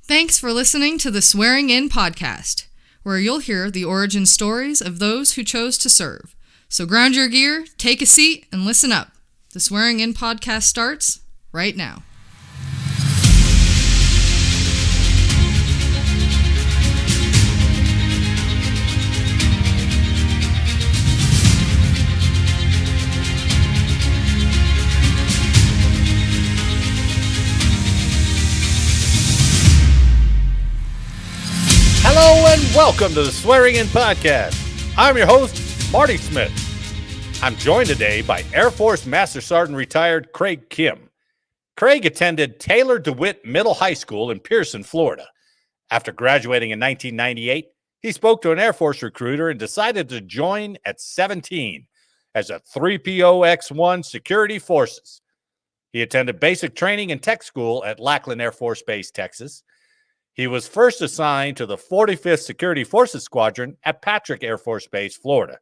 Thanks for listening to the Swearing In podcast, where you'll hear the origin stories of those who chose to serve. So ground your gear, take a seat, and listen up. The Swearing In podcast starts right now. Hello and welcome to the Swearing In Podcast. I'm your host, Marty Smith. I'm joined today by Air Force Master Sergeant retired Craig Kim. Craig attended Taylor-Dewitt Middle-High School in Pierson, Florida. After graduating in 1998, he spoke to an Air Force recruiter and decided to join at 17 as a 3POX1 Security Forces. He attended basic training and tech school at Lackland Air Force Base, Texas. He was first assigned to the 45th Security Forces Squadron at Patrick Air Force Base, Florida.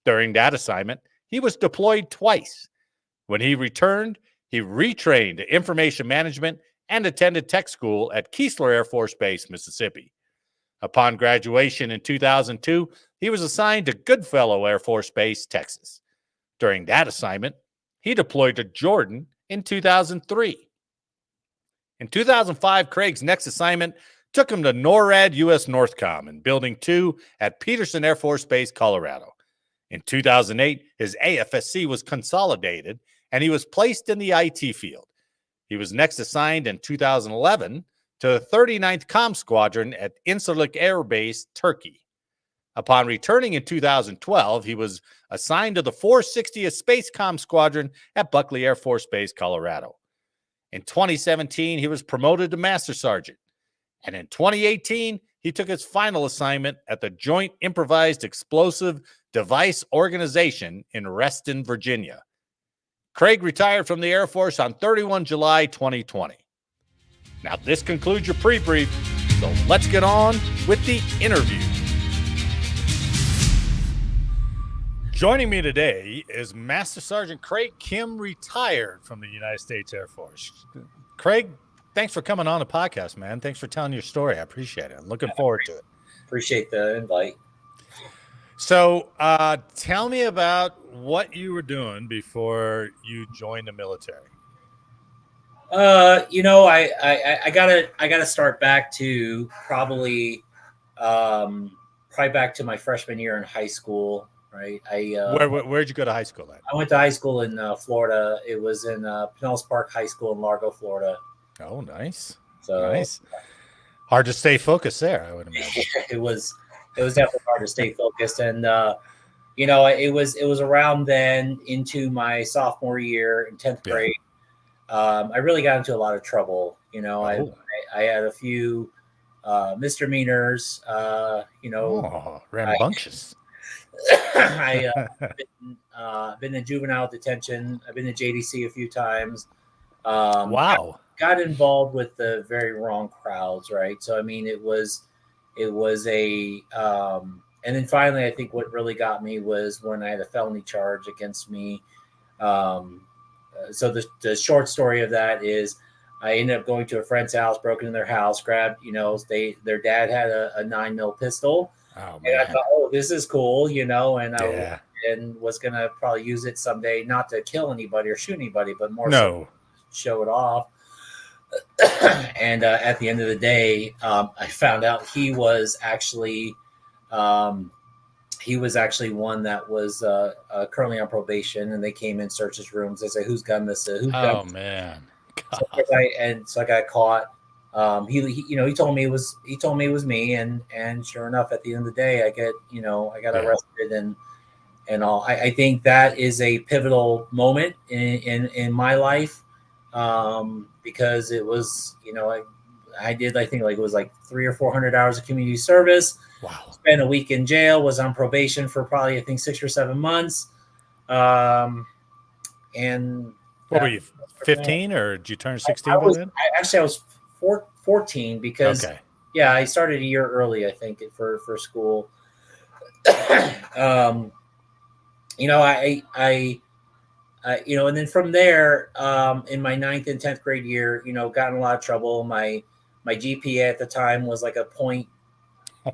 During that assignment, he was deployed twice. When he returned, he retrained information management and attended tech school at Kessler Air Force Base, Mississippi. Upon graduation in 2002, he was assigned to Goodfellow Air Force Base, Texas. During that assignment, he deployed to Jordan in 2003. In 2005, Craig's next assignment took him to NORAD-USNORTHCOM in Building 2 at Peterson Air Force Base, Colorado. In 2008, his AFSC was consolidated, and he was placed in the IT field. He was next assigned in 2011 to the 39th Comm Squadron at Incirlik Air Base, Turkey. Upon returning in 2012, he was assigned to the 460th Space Comm Squadron at Buckley Air Force Base, Colorado. In 2017, he was promoted to Master Sergeant. And in 2018, he took his final assignment at the Joint Improvised Explosive Device Organization in Reston, Virginia. Craig retired from the Air Force on 31 July 2020. Now, this concludes your pre-brief, so let's get on with the interview. Joining me today is Master Sergeant Craig Kim, retired from the United States Air Force. Craig, thanks for coming on the podcast, man. Thanks for telling your story. I appreciate it. I'm looking forward to it. Appreciate the invite. So tell me about what you were doing before you joined the military. I gotta start back to probably back to my freshman year in high school. Right. Where'd you go to high school at? I went to high school in Florida. It was in Pinellas Park High School in Largo, Florida. Oh, nice. So nice. Hard to stay focused there, I would imagine. It was definitely hard to stay focused. And, it was around then into my sophomore year in 10th grade. I really got into a lot of trouble. I had a few misdemeanors, rambunctious. I've been in juvenile detention. I've been in JDC a few times. Wow. Got involved with the very wrong crowds, right? So, I mean, it was a, and then finally, I think what really got me was when I had a felony charge against me. So the short story of that is I ended up going to a friend's house, broken in their house, grabbed, their dad had a 9mm pistol. Oh, man. And I thought, this is cool, and I was going to probably use it someday, not to kill anybody or shoot anybody, but more so show it off. And at the end of the day, I found out he was actually one that was currently on probation, and they came in, searched his rooms. They say, "Whose gun this is?" Man. So I got caught. He told me it was me, and sure enough, at the end of the day, I got arrested and all. I think that is a pivotal moment in my life, because it was, I did, I think, it was 300 or 400 hours of community service. Wow. Spent a week in jail, was on probation for probably, I think, 6 or 7 months. And what were you, 15, or did you turn 16 by then? I was 14 because, I started a year early, I think, for school. And then from there, in my 9th and 10th grade year, got in a lot of trouble. My my GPA at the time was like a point Oh,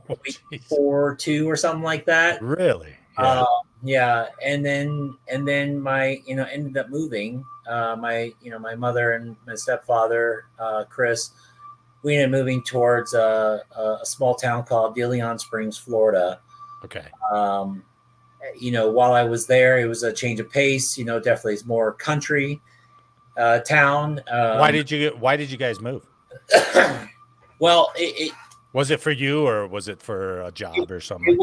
jeez. 42 or something like that. Really? Yeah. Yeah, and then my ended up moving. My mother and my stepfather, Chris, we ended up moving towards a small town called De Leon Springs, Florida. Okay. While I was there, it was a change of pace. Definitely it's more country town. Why did you guys move? Well, was it for you or was it for a job or something? It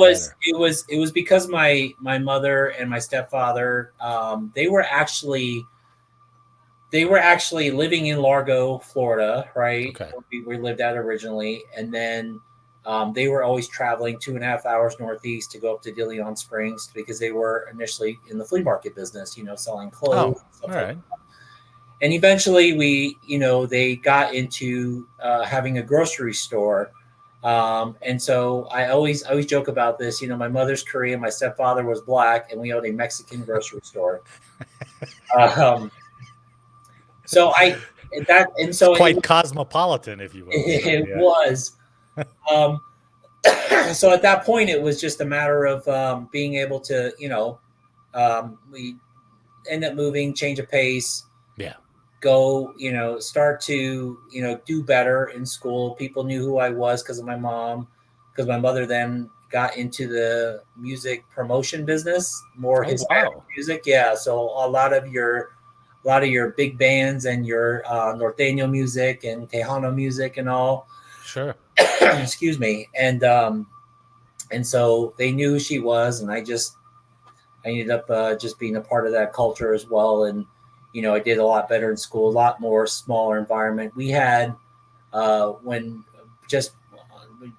was because my mother and my stepfather, they were actually living in Largo, Florida, right? Okay. Where we lived at originally, and then they were always traveling 2.5 hours northeast to go up to De Leon Springs because they were initially in the flea market business, selling clothes. Oh, all right. And eventually they got into having a grocery store. And so I always joke about this. My mother's Korean, my stepfather was black, and we owned a Mexican grocery store. It's quite cosmopolitan, if you will. It was. So at that point, it was just a matter of being able to, we end up moving, change of pace. Yeah. Go, start to, do better in school. People knew who I was because of my mom, because my mother then got into the music promotion business, more Hispanic music. Yeah. So a lot of your big bands and your norteño music and Tejano music and all. Sure. Excuse me. And so they knew who she was, and I ended up just being a part of that culture as well. And I did a lot better in school, a lot more smaller environment. We had when just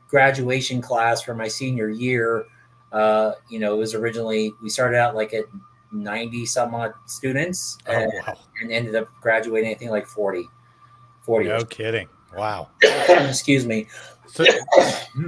graduation class for my senior year, it was originally, we started out like at 90 some odd students and ended up graduating, I think like 40. No kidding. Wow. Excuse me. So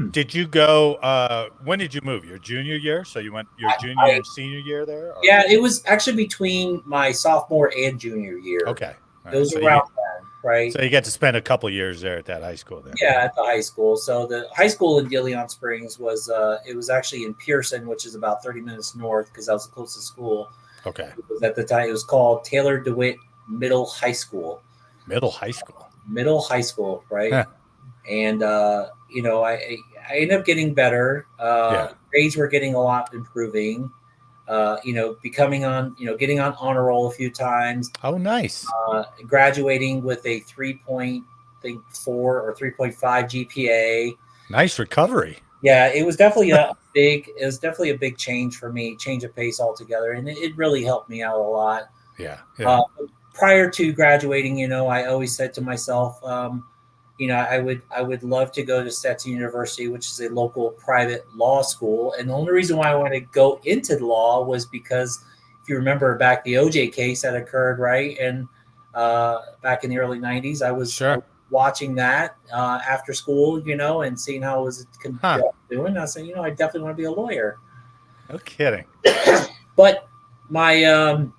did you go, when did you move? Your junior year? So you went your junior and senior year there? Or? Yeah, it was actually between my sophomore and junior year. Okay. Right. It was around then, right? So you get to spend a couple years there at that high school then. Yeah, at the high school. So the high school in De Leon Springs was, it was actually in Pierson, which is about 30 minutes north because that was the closest school. Okay. At the time, it was called Taylor-Dewitt Middle-High School. Middle high school, right? Huh. And I ended up getting better. Grades were getting a lot improving. Becoming on, getting on honor roll a few times. Oh, nice. Graduating with a 3.4 or 3.5 GPA. Nice recovery. Yeah, it was definitely a big change for me, change of pace altogether, and it really helped me out a lot. Yeah. Prior to graduating, I always said to myself, I would love to go to Stetson University, which is a local private law school. And the only reason why I wanted to go into the law was because if you remember back the OJ case that occurred, right? And back in the early 90s, I was watching that after school, and seeing how it was doing. I said, I definitely want to be a lawyer. No kidding. But my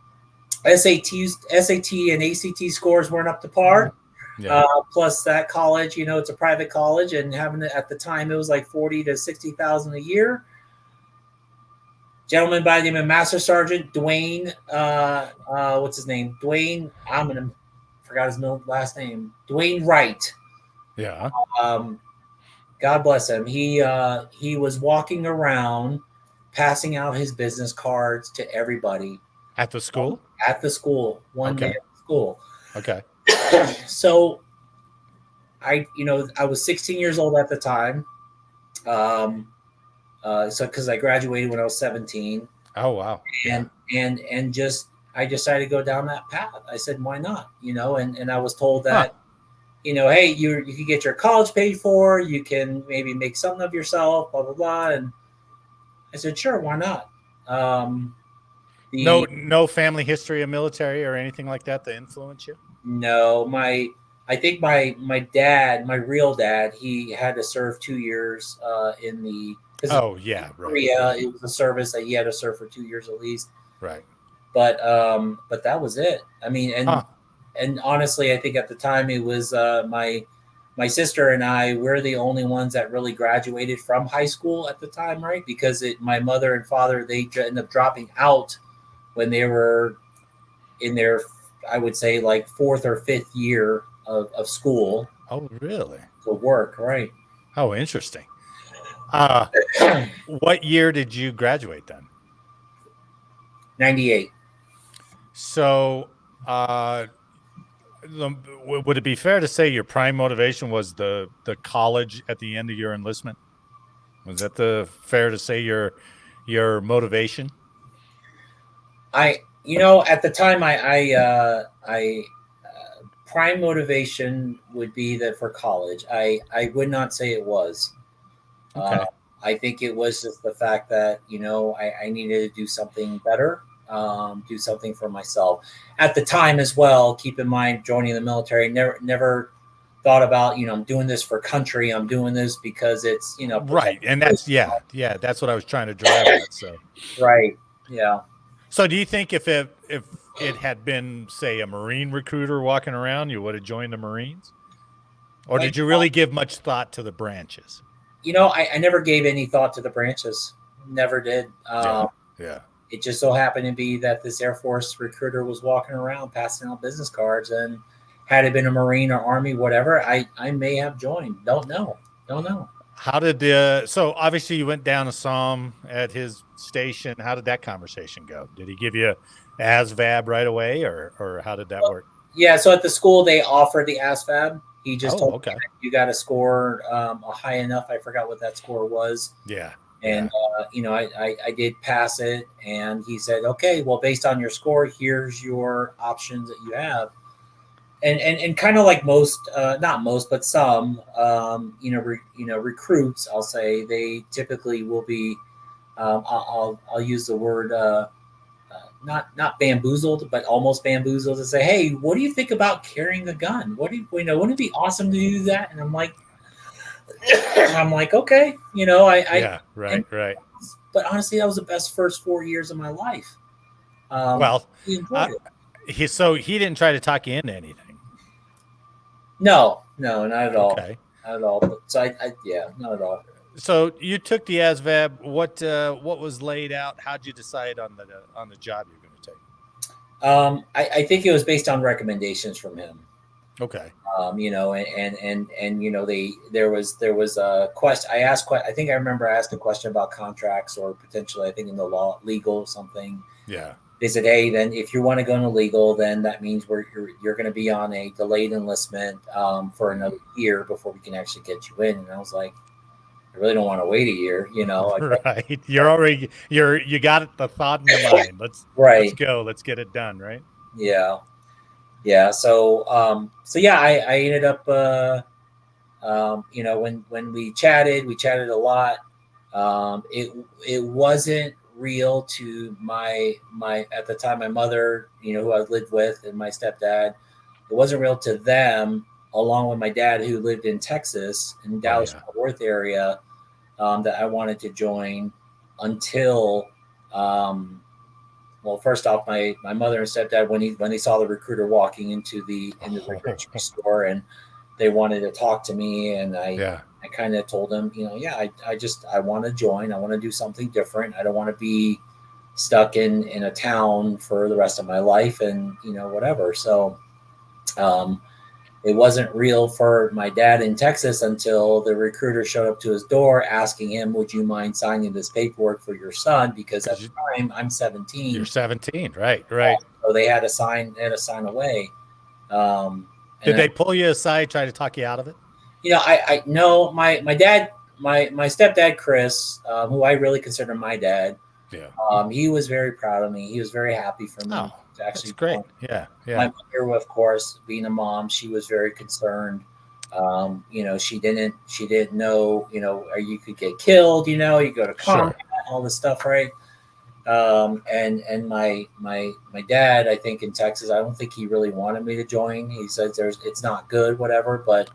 SAT and ACT scores weren't up to par. Yeah. Plus that college, it's a private college, and having it at the time, it was like $40,000 to $60,000 a year. Gentleman by the name of Master Sergeant Dwayne, what's his name? Dwayne, forgot his last name. Dwayne Wright. Yeah. God bless him. He was walking around passing out his business cards to everybody. At the school? At the school. One day at the school. Okay. So I was 16 years old at the time. So because I graduated when I was 17. Oh, wow. And just, I decided to go down that path. I said, why not? And I was told that, hey, you can get your college paid for, you can maybe make something of yourself, blah, blah, blah. And I said, sure, why not? No family history of military or anything like that influence you? No, I think my dad, my real dad, he had to serve 2 years in the. Right. Korea, it was a service that he had to serve for 2 years at least. Right. But that was it. I mean, and honestly, I think at the time it was my my sister and I, we're the only ones that really graduated from high school at the time, right? Because my mother and father, they ended up dropping out when they were in their, I would say, like 4th or 5th year of school. Oh, really? To work, right? Oh, interesting. What year did you graduate then? 98. So, would it be fair to say your prime motivation was the college at the end of your enlistment? Was that fair to say your motivation? At the time, I prime motivation would be that for college. I would not say it was. Okay. I think it was just the fact that, I needed to do something better, do something for myself. At the time as well, keep in mind, joining the military, never thought about, I'm doing this for country. I'm doing this because it's, right. And that's, that's what I was trying to drive at. So, right. Yeah. So do you think if it had been, say, a Marine recruiter walking around, you would have joined the Marines? Or did you really give much thought to the branches? I never gave any thought to the branches. Never did. Yeah. It just so happened to be that this Air Force recruiter was walking around passing out business cards, and had it been a Marine or Army, whatever, I may have joined. Don't know. How did so obviously you went down to saw him at his station. How did that conversation go? Did he give you ASVAB right away, or how did that work? Yeah, so at the school they offered the ASVAB. He just told okay. me you got to score a high enough. I forgot what that score was. Yeah. And I did pass it, and he said, okay, well, based on your score, here's your options that you have. And kind of like most, not most, but some, recruits, I'll say, they typically will be, I'll use the word, not bamboozled, but almost bamboozled, to say, hey, what do you think about carrying a gun? Wouldn't it be awesome to do that? And I'm like, okay, right. But honestly, that was the best first 4 years of my life. He enjoyed it. So he didn't try to talk you into anything. No, not at all. Okay. Not at all. But so not at all. So you took the ASVAB. What was laid out? How'd you decide on the job you're going to take? I think it was based on recommendations from him. Okay. There was a question. I think I remember I asked a question about contracts, or potentially, I think in the legal something. Yeah. They said, hey, then if you want to go into legal, then that means you're going to be on a delayed enlistment for another year before we can actually get you in. And I was like, I really don't want to wait a year, Right. You got the thought in your mind. Let's go. Let's get it done. Right. Yeah. Yeah. So I ended up, when we chatted a lot. It wasn't real to my at the time, my mother, who I lived with, and my stepdad. It wasn't real to them, along with my dad, who lived in Texas, in Dallas Fort Worth area, that I wanted to join until, first off, my mother and stepdad, when they saw the recruiter walking into the grocery store, and they wanted to talk to me, and I kind of told them, I want to join. I want to do something different. I don't want to be stuck in a town for the rest of my life, and whatever. So it wasn't real for my dad in Texas until the recruiter showed up to his door asking him, would you mind signing this paperwork for your son? Because at the time I'm 17. You're 17. Right. So they had to sign away. Did they pull you aside, try to talk you out of it? I know my dad, my stepdad, Chris, who I really consider my dad. Yeah. He was very proud of me. He was very happy for me to actually. That's great. Yeah. My mother, of course, being a mom, she was very concerned. She didn't know, or you could get killed, you go to combat, all this stuff, right? And my dad, I think in Texas, I don't think he really wanted me to join. He said it's not good, whatever, but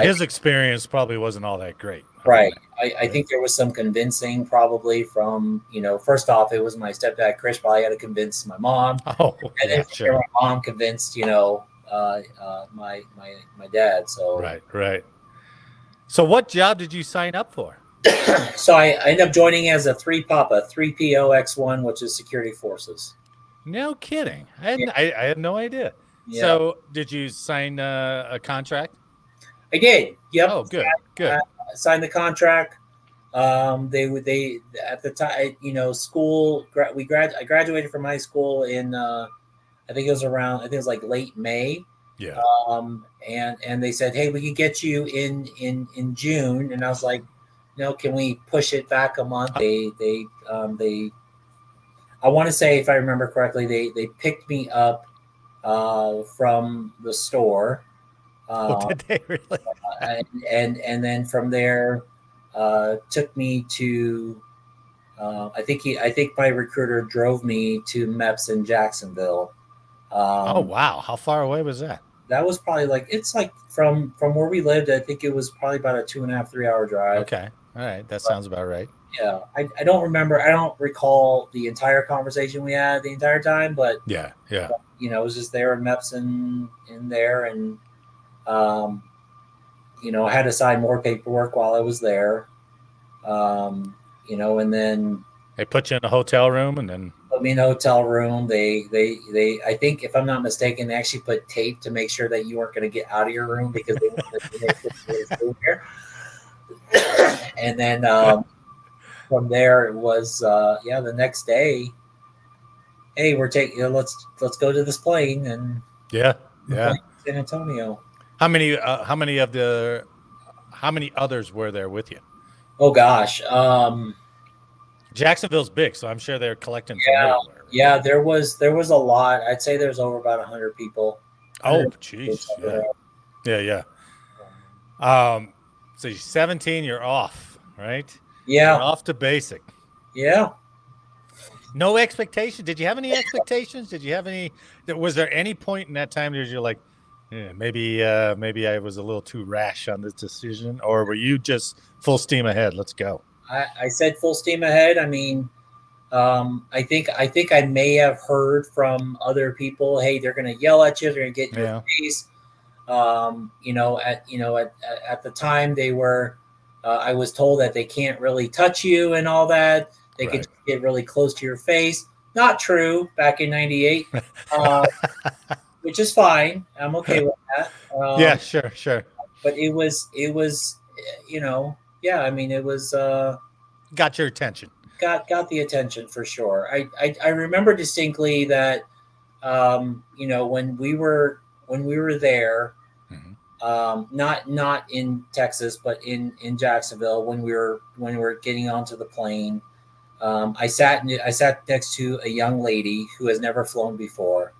his experience probably wasn't all that great. Right. I think there was some convincing probably from, first off, it was my stepdad, Chris, probably had to convince my mom. Oh, and then my mom convinced, my dad. So Right. So what job did you sign up for? so I ended up joining as a 3POX1, which is Security Forces. No kidding. I had no idea. Yeah. So did you sign a contract? I did. Yep. Oh, good. I signed the contract. They at the time, school. I graduated from high school in I think it was like late May. Yeah. And they said, hey, we can get you in June, and I was like, can we push it back a month? They I want to say, if I remember correctly, they picked me up from the store. Did they really? and then from there took me to I think my recruiter drove me to MEPS in Jacksonville. Oh wow, how far away was that? That was probably it's from where we lived. I think it was probably about a 2.5, 3 hour drive. Okay, all right, that sounds about right. Yeah, I don't remember. I don't recall the entire conversation we had the entire time, but yeah. It was just there in MEPS in there, and I had to sign more paperwork while I was there. And then they put you in a hotel room, and then put me in a hotel room. They I think, if I'm not mistaken, they actually put tape to make sure that you weren't going to get out of your room because they wanted to stay there. And then from there it was the next day. Hey, we're taking let's go to this plane, and yeah. San Antonio. How many others were there with you? Oh gosh. Jacksonville's big, so I'm sure they're collecting from everywhere. Yeah, there was a lot. I'd say there's over about 100 people. Oh, geez. Yeah. So you're 17, you're off, right? Yeah. You're off to basic. Yeah. No expectation. Did you have any expectations? Was there any point in that time where you're like, maybe I was a little too rash on this decision, or were you just full steam ahead? Let's go. I said full steam ahead. I mean, I think I may have heard from other people, hey, they're going to yell at you, they're going to get in your face. At the time they were, I was told that they can't really touch you and all that. They could get really close to your face. Not true. Back in '98, which is fine. I'm okay with that. Yeah, sure. But it was, I mean, it was got your attention. Got the attention for sure. I remember distinctly that when we were there, not in Texas, but in Jacksonville, when we were getting onto the plane, I sat next to a young lady who has never flown before.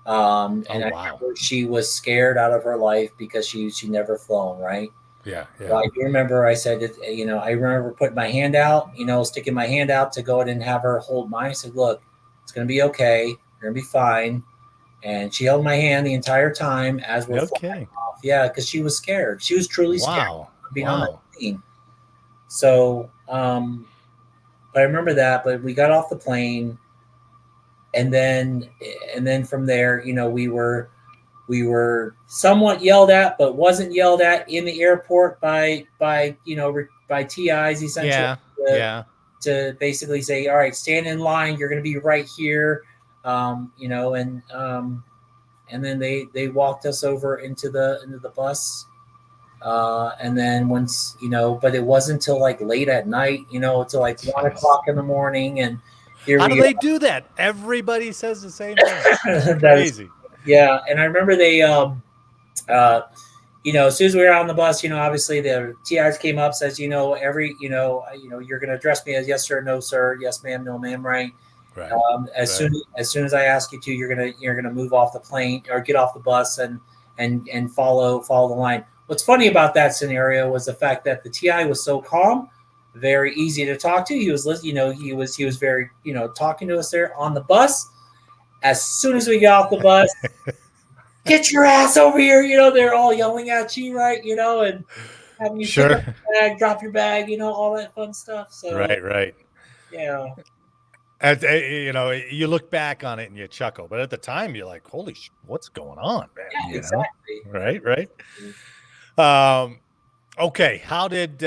I remember she was scared out of her life because she never flown, right? Yeah. So I do remember I said, I remember putting my hand out, sticking my hand out to go ahead and have her hold mine. I said, look, it's going to be okay. You're going to be fine. And she held my hand the entire time as we're flying off. Yeah, because she was scared. She was truly scared of being on the plane. So, but I remember that. But we got off the plane, and then from there, we were somewhat yelled at, but wasn't yelled at in the airport by TIs essentially. To basically say, all right, stand in line. You're going to be right here. And then they walked us over into the bus. And then once, but it wasn't until late at night, till 1 o'clock in the morning. And how do they do that? Everybody says the same thing. Crazy. Yeah. And I remember they, as soon as we were on the bus, obviously the TIs came up, says, you're going to address me as yes sir, no sir, yes ma'am, no ma'am, right? Right. As soon as I ask you to, you're gonna move off the plane or get off the bus and follow the line. What's funny about that scenario was the fact that the TI was so calm, very easy to talk to. He was listening, he was very, talking to us there on the bus. As soon as we got off the bus, get your ass over here, they're all yelling at you, right? And having you pick up your bag, drop your bag, all that fun stuff. So right. Yeah. You know, you look back on it and you chuckle, but at the time you're like, "Holy what's going on, man?" Yeah, exactly. Right. Okay, how did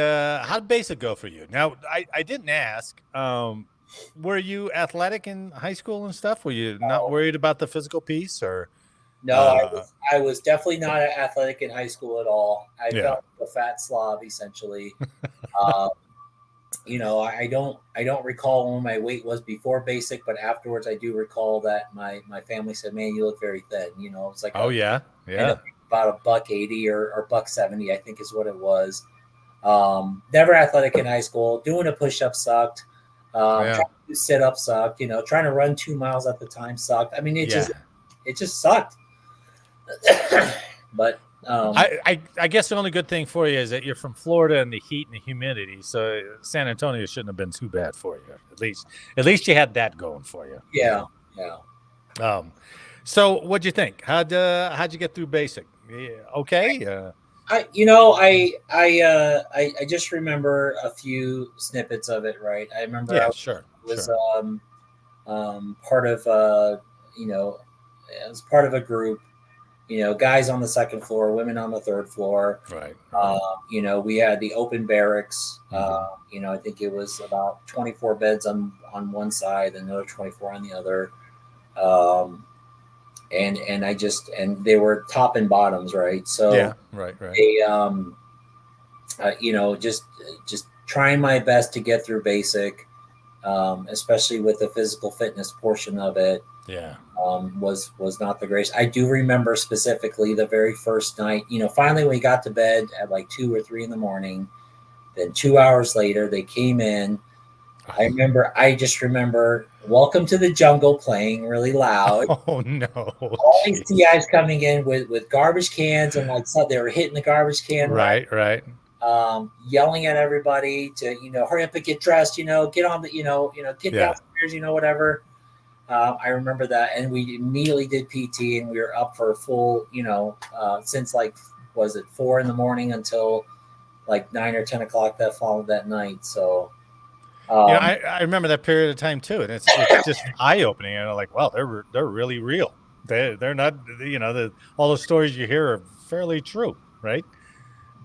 basic go for you? Now, I didn't ask. Were you athletic in high school and stuff? Were you not worried about the physical piece, or? No, I was definitely not athletic in high school at all. I felt like a fat slob essentially. You know, I don't recall when my weight was before basic, but afterwards I do recall that my family said, "Man, you look very thin." You know, it's like yeah, about $180 or $170, I think is what it was. Never athletic in high school. Doing a push-up sucked. Trying to do sit-up sucked. You know, trying to run 2 miles at the time sucked. I mean, it just sucked. But I guess the only good thing for you is that you're from Florida and the heat and the humidity, so San Antonio shouldn't have been too bad for you. At least you had that going for you. Yeah. So what'd you think? How'd you get through basic? Yeah, okay. I just remember a few snippets of it. Right. I remember. I was part of you know, I was part of a group. You know, guys on the second floor, women on the third floor. Right. You know, we had the open barracks. You know, I think it was about 24 beds on one side and another 24 on the other. And they were top and bottoms, right? So right. They, you know, just trying my best to get through basic, especially with the physical fitness portion of it. Was not the greatest. I do remember specifically the very first night, you know, finally we got to bed at like 2 or 3 in the morning. Then 2 hours later, they came in. I just remember Welcome to the Jungle playing really loud. Oh no. All these TIs coming in with garbage cans, and like so they were hitting the garbage can. Right. Yelling at everybody to, you know, hurry up and get dressed, you know, get on the, you know, get downstairs, you know, whatever. I remember that, and we immediately did PT, and we were up for a full, you know, since like, was it 4 in the morning until like 9 or 10 o'clock that night. So, I remember that period of time too, and it's just eye opening. And I'm like, wow, they're really real. They're not, you know, all the stories you hear are fairly true, right?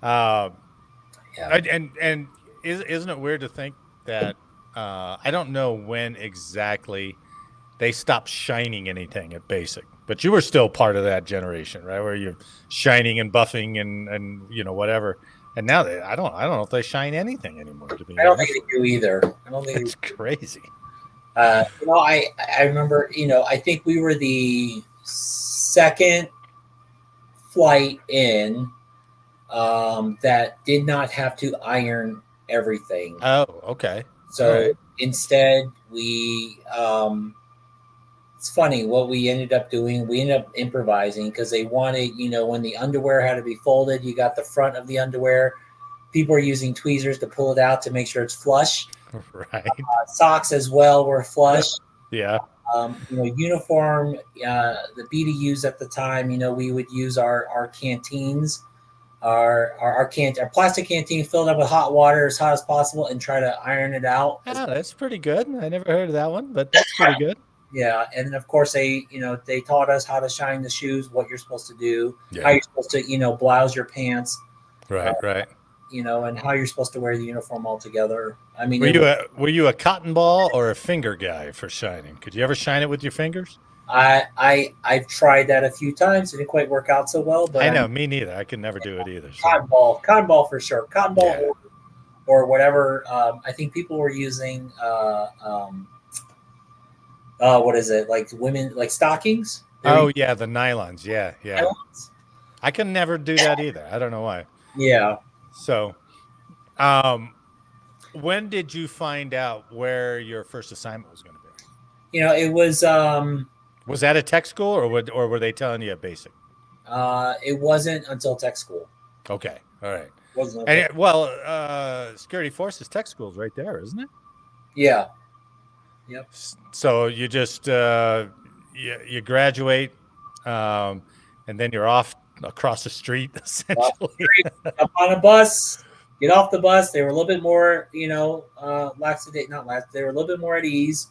And isn't it weird to think that I don't know when exactly they stopped shining anything at basic, but you were still part of that generation, right? Where you're shining and buffing and you know, whatever. And now I don't know if they shine anything anymore. To be honest, I don't think they do either. I don't think it's crazy. You know, I remember, you know, I think we were the second flight in that did not have to iron everything. Oh, okay. So instead we it's funny what we ended up doing. We ended up improvising because they wanted, you know, when the underwear had to be folded, you got the front of the underwear. People are using tweezers to pull it out to make sure it's flush. Right. Socks as well were flush. Yeah. You know, uniform, the BDUs at the time, you know, we would use our canteens, our plastic canteen filled up with hot water as hot as possible and try to iron it out. Oh, that's pretty good. I never heard of that one, but that's pretty good. Yeah, and then of course they taught us how to shine the shoes, what you're supposed to do, how you're supposed to, you know, blouse your pants, right. You know, and how you're supposed to wear the uniform altogether. I mean, were you a cotton ball or a finger guy for shining? Could you ever shine it with your fingers? I've tried that a few times. It didn't quite work out so well. But I know, me neither. I could never do it either. So. Cotton ball for sure. Cotton ball or whatever. I think people were using. What is it, like women, like stockings? Oh yeah, the nylons. Yeah. Nylons? I can never do that either. I don't know why. Yeah. So, when did you find out where your first assignment was going to be? You know, it was. Was that at tech school, or were they telling you at basic? It wasn't until tech school. Okay, all right. Wasn't Security Forces Tech School is right there, isn't it? Yeah. Yep. So you just you graduate, and then you're off across the street, essentially. Up on a bus, get off the bus. They were a little bit more, you know, they were a little bit more at ease.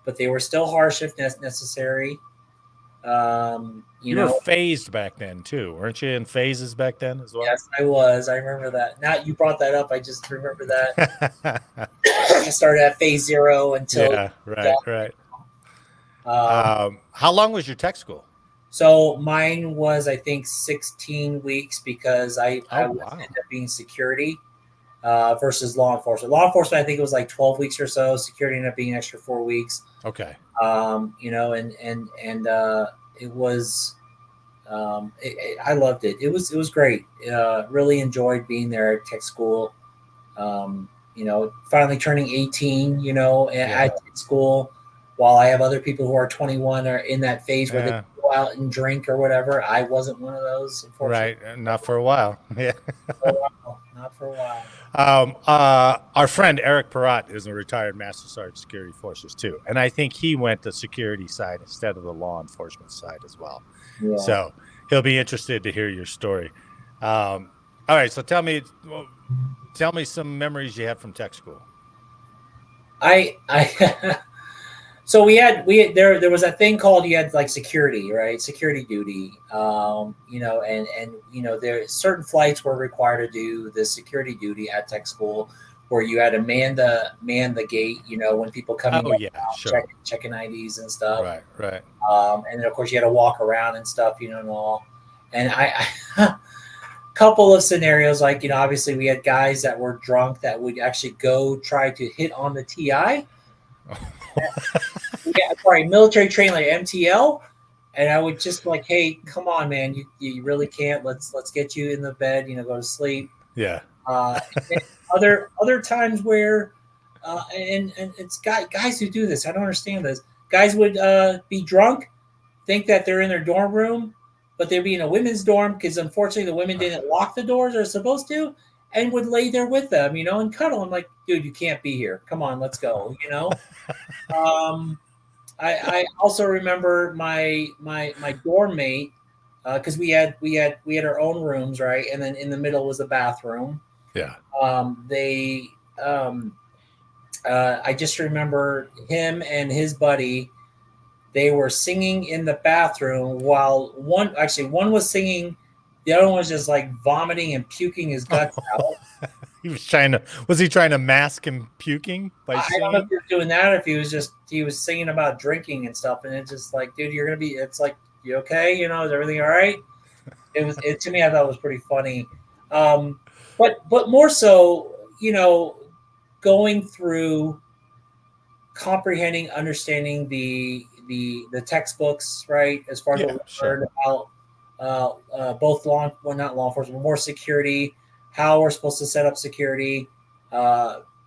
but they were still harsh if necessary. You were phased back then too, weren't you? In phases back then as well? Yes, I was. I remember that. Now you brought that up, I just remember that. I started at phase 0 until right. How long was your tech school? So mine was, I think, 16 weeks because I ended up being security versus law enforcement. Law enforcement, I think it was like 12 weeks or so. Security ended up being an extra 4 weeks. Okay. It was, I loved it. It was great. Really enjoyed being there at tech school. Finally turning 18, at tech school, while I have other people who are 21 are in that phase where they go out and drink or whatever. I wasn't one of those, unfortunately. Right. Not for a while. Yeah. Not for a while. Our friend Eric Perrott is a retired Master Sergeant Security Forces too. And I think he went the security side instead of the law enforcement side as well. Yeah. So he'll be interested to hear your story. All right. So tell me some memories you have from tech school. So there was a thing called, you had like security, right? Security duty. There certain flights were required to do the security duty at tech school, where you had to man the gate, when people come in, checking IDs and stuff. Right. And then of course you had to walk around and stuff, and all. And I couple of scenarios, like, obviously we had guys that were drunk that would actually go try to hit on the TI. Military train like MTL, and I would just like, hey, come on, man, you really can't. Let's get you in the bed, go to sleep. Yeah. Other times where, and it's guys who do this. I don't understand this. Guys would be drunk, think that they're in their dorm room, but they'd be in a women's dorm because unfortunately the women didn't lock the doors they're supposed to, and would lay there with them, and cuddle. I'm like, dude, you can't be here. Come on, let's go. I also remember my dorm mate, because we had our own rooms, right, and then in the middle was the bathroom. Yeah. I just remember him and his buddy. They were singing in the bathroom while one was singing, the other one was just like vomiting and puking his guts out. Was he trying to mask him puking by singing? I don't know if he was doing that, or if he was singing about drinking and stuff, and it's just like, dude, it's like, you okay? Is everything all right? To me, I thought it was pretty funny. But more so, going through comprehending, understanding the textbooks, right? As far as what we learned about both not law enforcement, but more security, how we're supposed to set up security,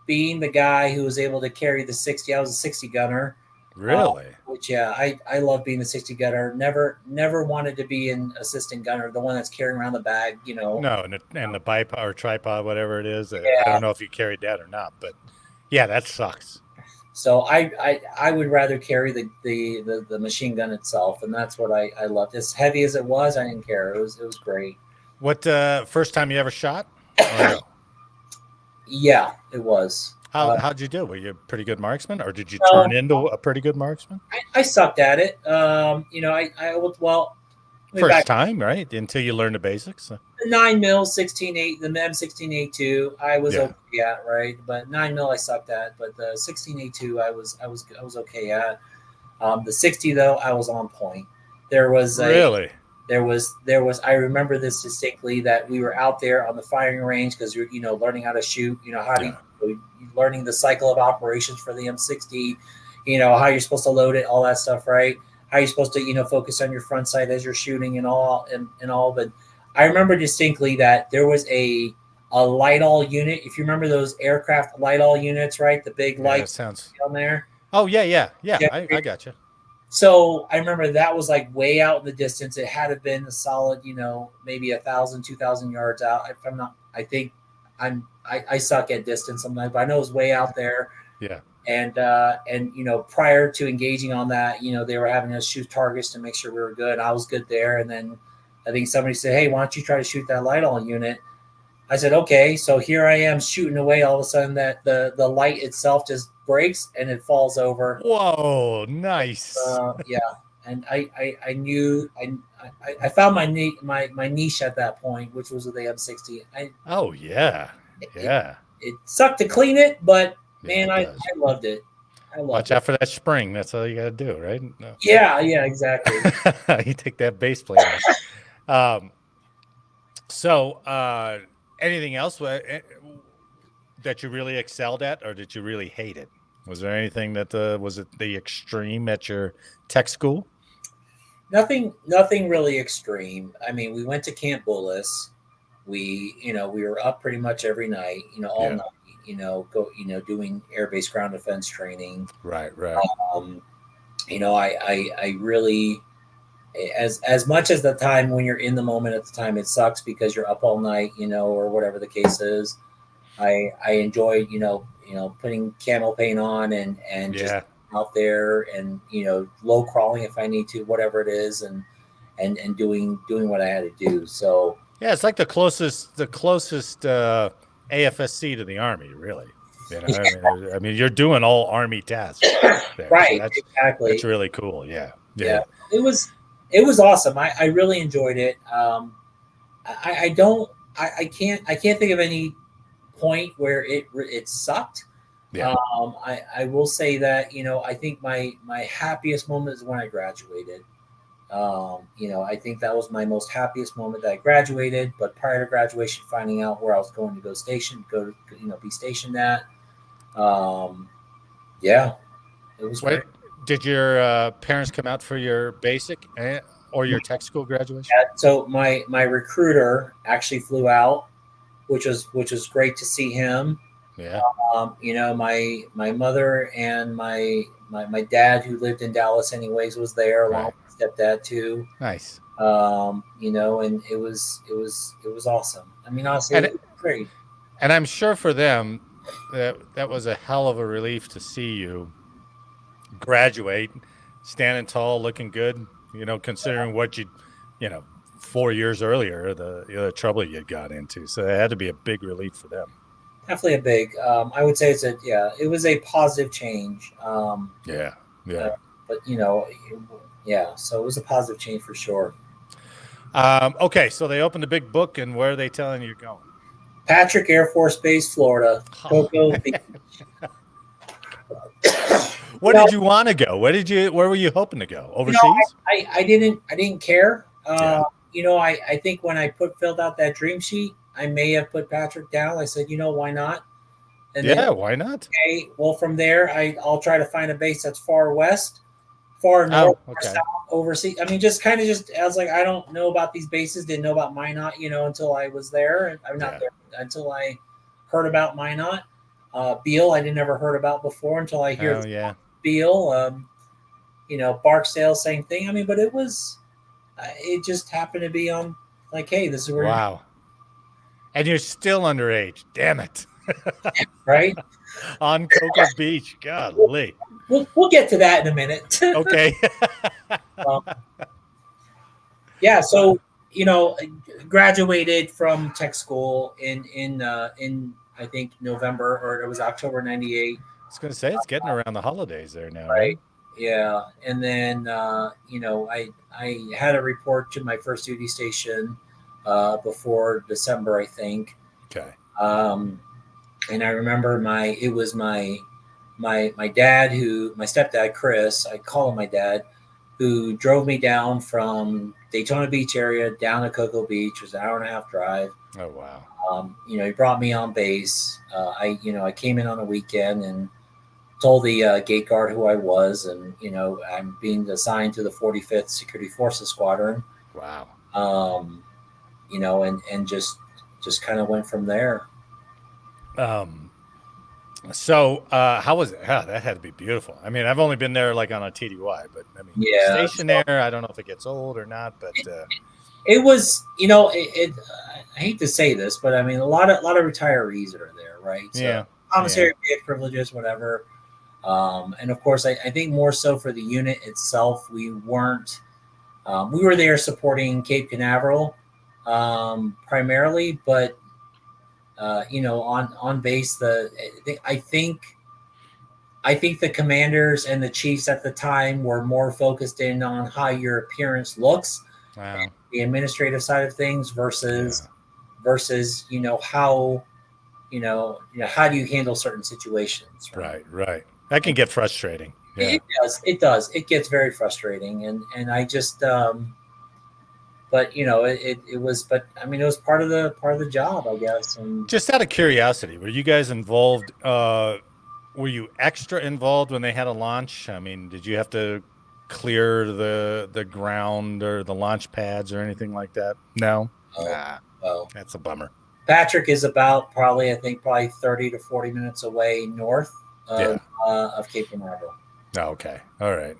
being the guy who was able to carry the 60. I was a 60 gunner. Really? I love being the 60 gunner. Never wanted to be an assistant gunner, the one that's carrying around the bag, No, and the bipod or tripod, whatever it is. I don't know if you carried that or not, but yeah, that sucks. So I would rather carry the machine gun itself, and that's what I loved. As heavy as it was, I didn't care. It was great. What first time you ever shot? No? Yeah, it was. How'd you do? Were you a pretty good marksman, or did you turn into a pretty good marksman? I sucked at it. First time, right? Until you learn the basics. The 9mm, 16-8, the M16A2, I was okay at, right? But 9mm I sucked at, but the 16A2 I was okay at. The 60 though, I was on point. There was I remember this distinctly, that we were out there on the firing range because you're learning how to shoot, learning the cycle of operations for the M60, how you're supposed to load it, all that stuff, right? How you're supposed to, focus on your front sight as you're shooting and all. But I remember distinctly that there was a light-all unit. If you remember those aircraft light-all units, right? The big lights down there. Oh, yeah. I got you. So I remember that was like way out in the distance. It had to have been a solid, maybe 1,000, 2,000 yards out. If I'm not, I suck at distance sometimes, but I know it was way out there. Yeah. And prior to engaging on that, they were having us shoot targets to make sure we were good. I was good there. And then I think somebody said, hey, why don't you try to shoot that light-all unit? I said, okay, so here I am shooting away. All of a sudden, that the light itself just breaks and it falls over. Whoa, nice. Yeah, and I knew I found my niche at that point, which was with the M60. Oh yeah, yeah. It sucked to clean it, but man, Yeah, I loved it. Watch out for that spring. That's all you got to do, right? No. Yeah, exactly. You take that base plate off. So, anything else that you really excelled at, or did you really hate it? Was there anything that was it the extreme at your tech school? Nothing really extreme. I mean, we went to Camp Bullis. We were up pretty much every night, all night, doing air-based ground defense training. Right. I really, as much as the time when you're in the moment at the time, it sucks because you're up all night, or whatever the case is. I enjoyed, putting camo paint on and just out there and, low crawling if I need to, whatever it is, and doing what I had to do. So yeah, it's like the closest AFSC to the Army, really. I mean, you're doing all Army tasks there. Right? So exactly. That's really cool. Yeah. It was awesome. I really enjoyed it. I can't think of any point where it sucked. Yeah. I will say that, I think my happiest moment is when I graduated. I think that was my most happiest moment that I graduated. But prior to graduation, finding out where I was going to be stationed at. Yeah, it was great. Did your parents come out for your basic or your tech school graduation? Yeah, so my recruiter actually flew out, which was great to see him. Yeah. My mother and my dad, who lived in Dallas anyways, was there along with my stepdad too. Nice. And it was awesome. I mean, honestly, it was great. And I'm sure for them that was a hell of a relief to see you graduate, standing tall, looking good, considering what 4 years earlier, the trouble you got into. So it had to be a big relief for them. Definitely a big, I would say it was a positive change. Yeah. But so it was a positive change for sure. Okay. So they opened the big book, and where are they telling you you're going? Patrick Air Force Base, Florida. Cocoa Beach. Where did you want to go? Where were you hoping to go? Overseas? I didn't care. I think when I filled out that dream sheet, I may have put Patrick down. I said, why not? And why not? Okay, well, from there, I'll try to find a base that's far west, far north, or south, overseas. I mean, just I was like, I don't know about these bases. Didn't know about Minot, until I was there. I'm not there until I heard about Minot. Beale, I never heard about before until I hear Beale. Barksdale, same thing. I mean, but it just happened to be on like, hey, this is where. Wow. And you're still underage. Damn it. Right? On Cocoa Beach. Golly. We'll get to that in a minute. Okay. So, graduated from tech school in I think November, or it was October 98. I was going to say, it's getting around the holidays there now. Right. Yeah. And then, I had a report to my first duty station before December, I think. Okay. And I remember my dad, my stepdad, Chris, I call him my dad, who drove me down from Daytona Beach area down to Cocoa Beach. It was an 1.5-hour drive. Oh, wow. He brought me on base. I came in on a weekend and told the gate guard who I was, and, I'm being assigned to the 45th Security Forces Squadron. Wow. And just kind of went from there. So how was it? That had to be beautiful. I mean, I've only been there like on a TDY, but I mean, stationary. I don't know if it gets old or not, but it was. I hate to say this, but I mean, a lot of retirees are there, right? So commissary privileges, whatever. And of course, I think more so for the unit itself, we weren't. We were there supporting Cape Canaveral primarily, but on base, I think the commanders and the chiefs at the time were more focused in on how your appearance looks, the administrative side of things versus how how do you handle certain situations. Right. That can get frustrating. Yeah. It does. It gets very frustrating, and I just but it was part of the job, I guess. And just out of curiosity, were you guys involved? Were you extra involved when they had a launch? I mean, did you have to clear the ground or the launch pads or anything like that? No. That's a bummer. Patrick is about probably 30 to 40 minutes away north of Cape Canaveral. Okay. All right.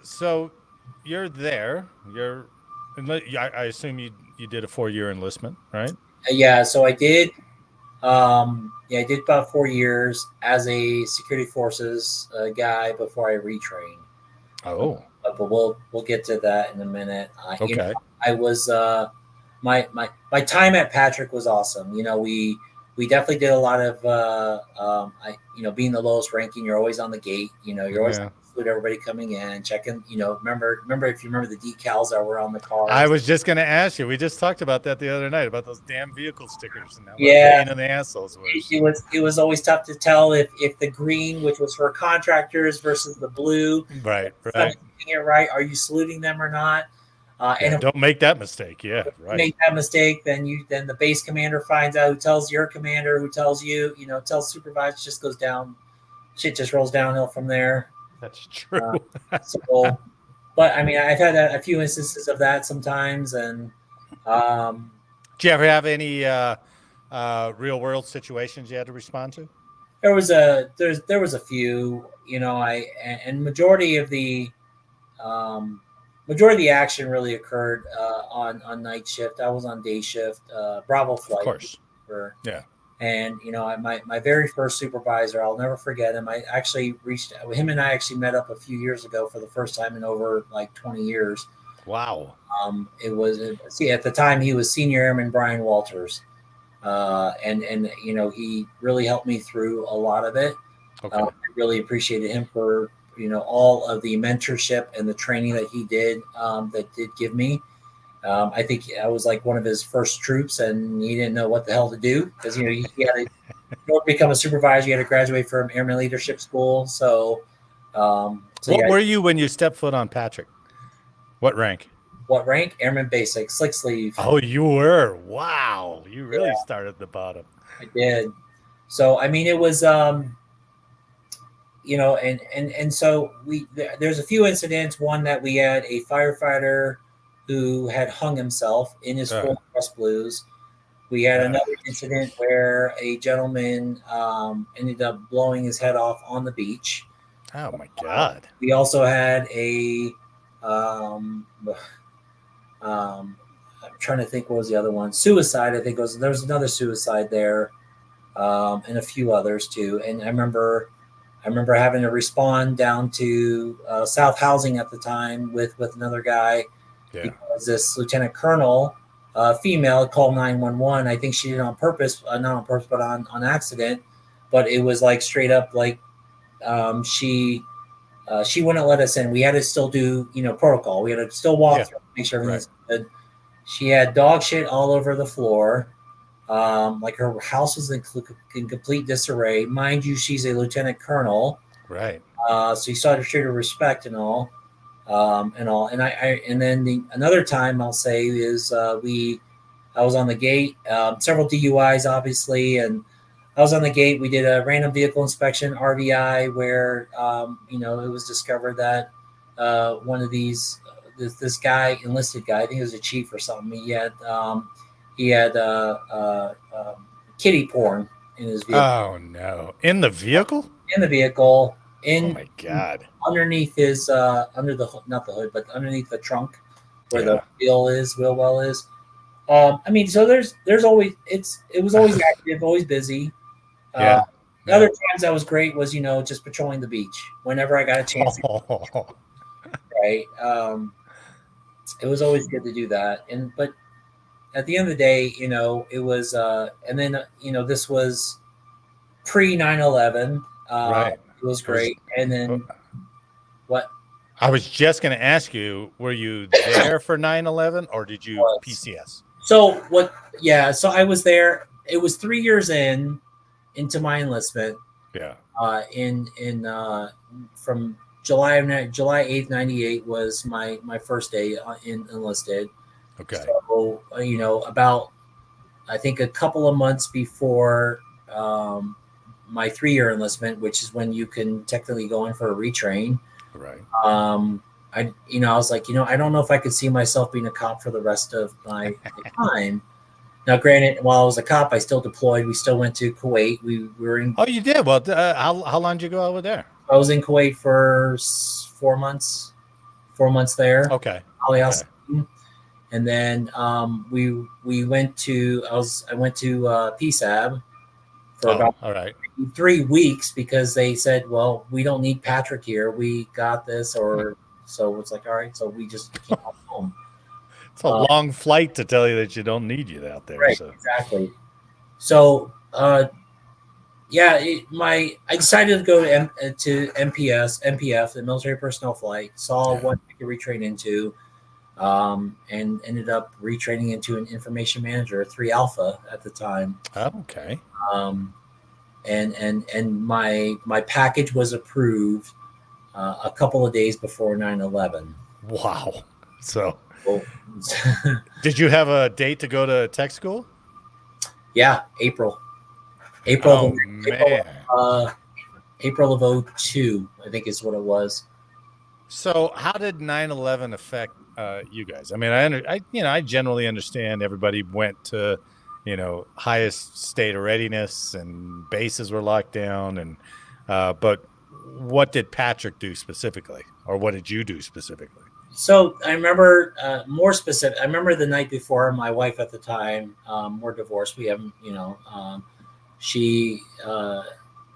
So you're there. I assume you did a 4-year enlistment, right? Yeah. So I did. I did about 4 years as a security forces guy before I retrained. Oh. But we'll get to that in a minute. Okay. I was my time at Patrick was awesome. We definitely did a lot of being the lowest ranking, you're always on the gate. You're always salute everybody coming in, checking. Remember if you remember the decals that were on the cars. I was just going to ask you. We just talked about that the other night about those damn vehicle stickers and pain in the assholes was. It was always tough to tell if the green, which was for contractors, versus the blue. Right. It right. Are you saluting them or not? And don't make that mistake. Yeah, right. Make that mistake, then the base commander finds out, who tells your commander, who tells you, tells supervisor, just goes down. Shit just rolls downhill from there. That's true. But I've had a few instances of that sometimes, and do you ever have any real world situations you had to respond to? There was a few. And majority of the action really occurred on night shift. I was on day shift, Bravo flight. Of course. Yeah. And my very first supervisor, I'll never forget him. I actually him and I actually met up a few years ago for the first time in over 20 years. Wow. It was at the time he was Senior Airman Brian Walters, and he really helped me through a lot of it. Okay. I really appreciated him for all of the mentorship and the training that he did give me. I think I was like one of his first troops, and he didn't know what the hell to do because he had to, in order to become a supervisor, you had to graduate from Airman Leadership School. What were you when you stepped foot on Patrick? What rank? What rank? Airman Basic, slick sleeve. Oh, you were. Wow, you really started at the bottom. I did. So it was and so there's a few incidents. One that we had a firefighter who had hung himself in his full dress blues. We had another incident where a gentleman ended up blowing his head off on the beach. Oh my God. We also had I'm trying to think what was the other one. Suicide, I think there was another suicide there, and a few others too. And I remember having to respond down to South Housing at the time with another guy. Yeah. Because this lieutenant colonel, female, called 911. I think she did it on purpose, not on purpose, but on accident. But it was straight up she wouldn't let us in. We had to still do protocol. We had to still walk through, make sure everything's good. She had dog shit all over the floor. Her house was in complete disarray. Mind you, she's a lieutenant colonel. Right. So you saw to treat her respect and all. And then another time I'll say is I was on the gate, several DUIs obviously, and I was on the gate. We did a random vehicle inspection RVI where it was discovered that one of these this guy, enlisted guy, I think he was a chief or something. He had kitty porn in his vehicle. Oh no! In the vehicle? In the vehicle. Oh my God! Underneath his under the not the hood, but underneath the trunk where the wheel well is. So there's always it was always active, always busy. The other times that was great was just patrolling the beach whenever I got a chance. Right. It was always good to do that, at the end of the day, it was, and then this was pre 9/11. Right. It was great. And then what? I was just going to ask you, were you there for 9/11 or did you PCS? So what? Yeah. So I was there. It was 3 years into my enlistment. Yeah. From July 8th, 98 was my first day enlisted. Okay. So, about, I think a couple of months before my 3-year enlistment, which is when you can technically go in for a retrain. Right. I was like, I don't know if I could see myself being a cop for the rest of my time. Now, granted, while I was a cop, I still deployed. We still went to Kuwait. We were in. Oh, you did? Well, how long did you go over there? I was in Kuwait for 4 months. 4 months there. Okay. And then we went to I went to PSAB for about 3 weeks because they said, well, we don't need Patrick here. We got this. So it's like, all right. So we just came home. It's a long flight to tell you that you don't need you out there. Right, so. Exactly. So, I decided to go to MPF, the military personnel flight, saw what I could retrain into, and ended up retraining into an information manager, 3 Alpha at the time. Oh, okay. And my package was approved a couple of days before 9/11. Wow. So. Did you have a date to go to tech school? Yeah, April of 2002, I think is what it was. So how did 9/11 affect you guys? I mean, I generally understand everybody went to, highest state of readiness and bases were locked down, and but what did Patrick do specifically, or what did you do specifically? So I remember more specific. I remember the night before, my wife at the time, we're divorced. We haven't,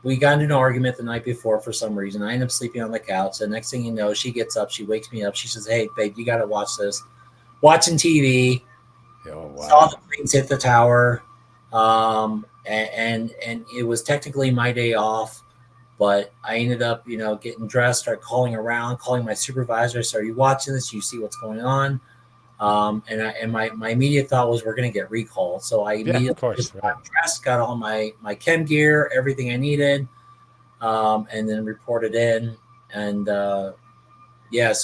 we got into an argument the night before for some reason. I ended up sleeping on the couch. The next thing you know, she gets up, she wakes me up. She says, "Hey, babe, you got to watch this." Watching TV, saw the planes hit the tower, and it was technically my day off. But I ended up, getting dressed, started calling my supervisor. I said, "Are you watching this? You see what's going on?" And my immediate thought was, we're going to get recalled. So I immediately got dressed, got all my chem gear, everything I needed, and then reported in. And so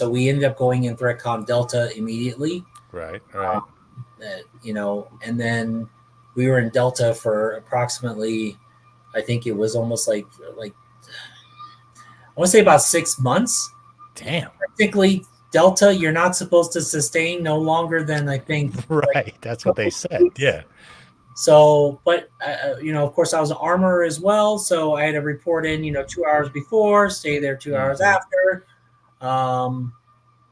we ended up going in ThreatCom Delta immediately. Right. And then we were in Delta for approximately, I think it was almost like I want to say about 6 months. Damn. Technically, Delta, you're not supposed to sustain no longer than, I think. Right. That's what they said. Yeah. So, but, of course, I was an armorer as well. So I had to report in, 2 hours before, stay there 2 hours after. And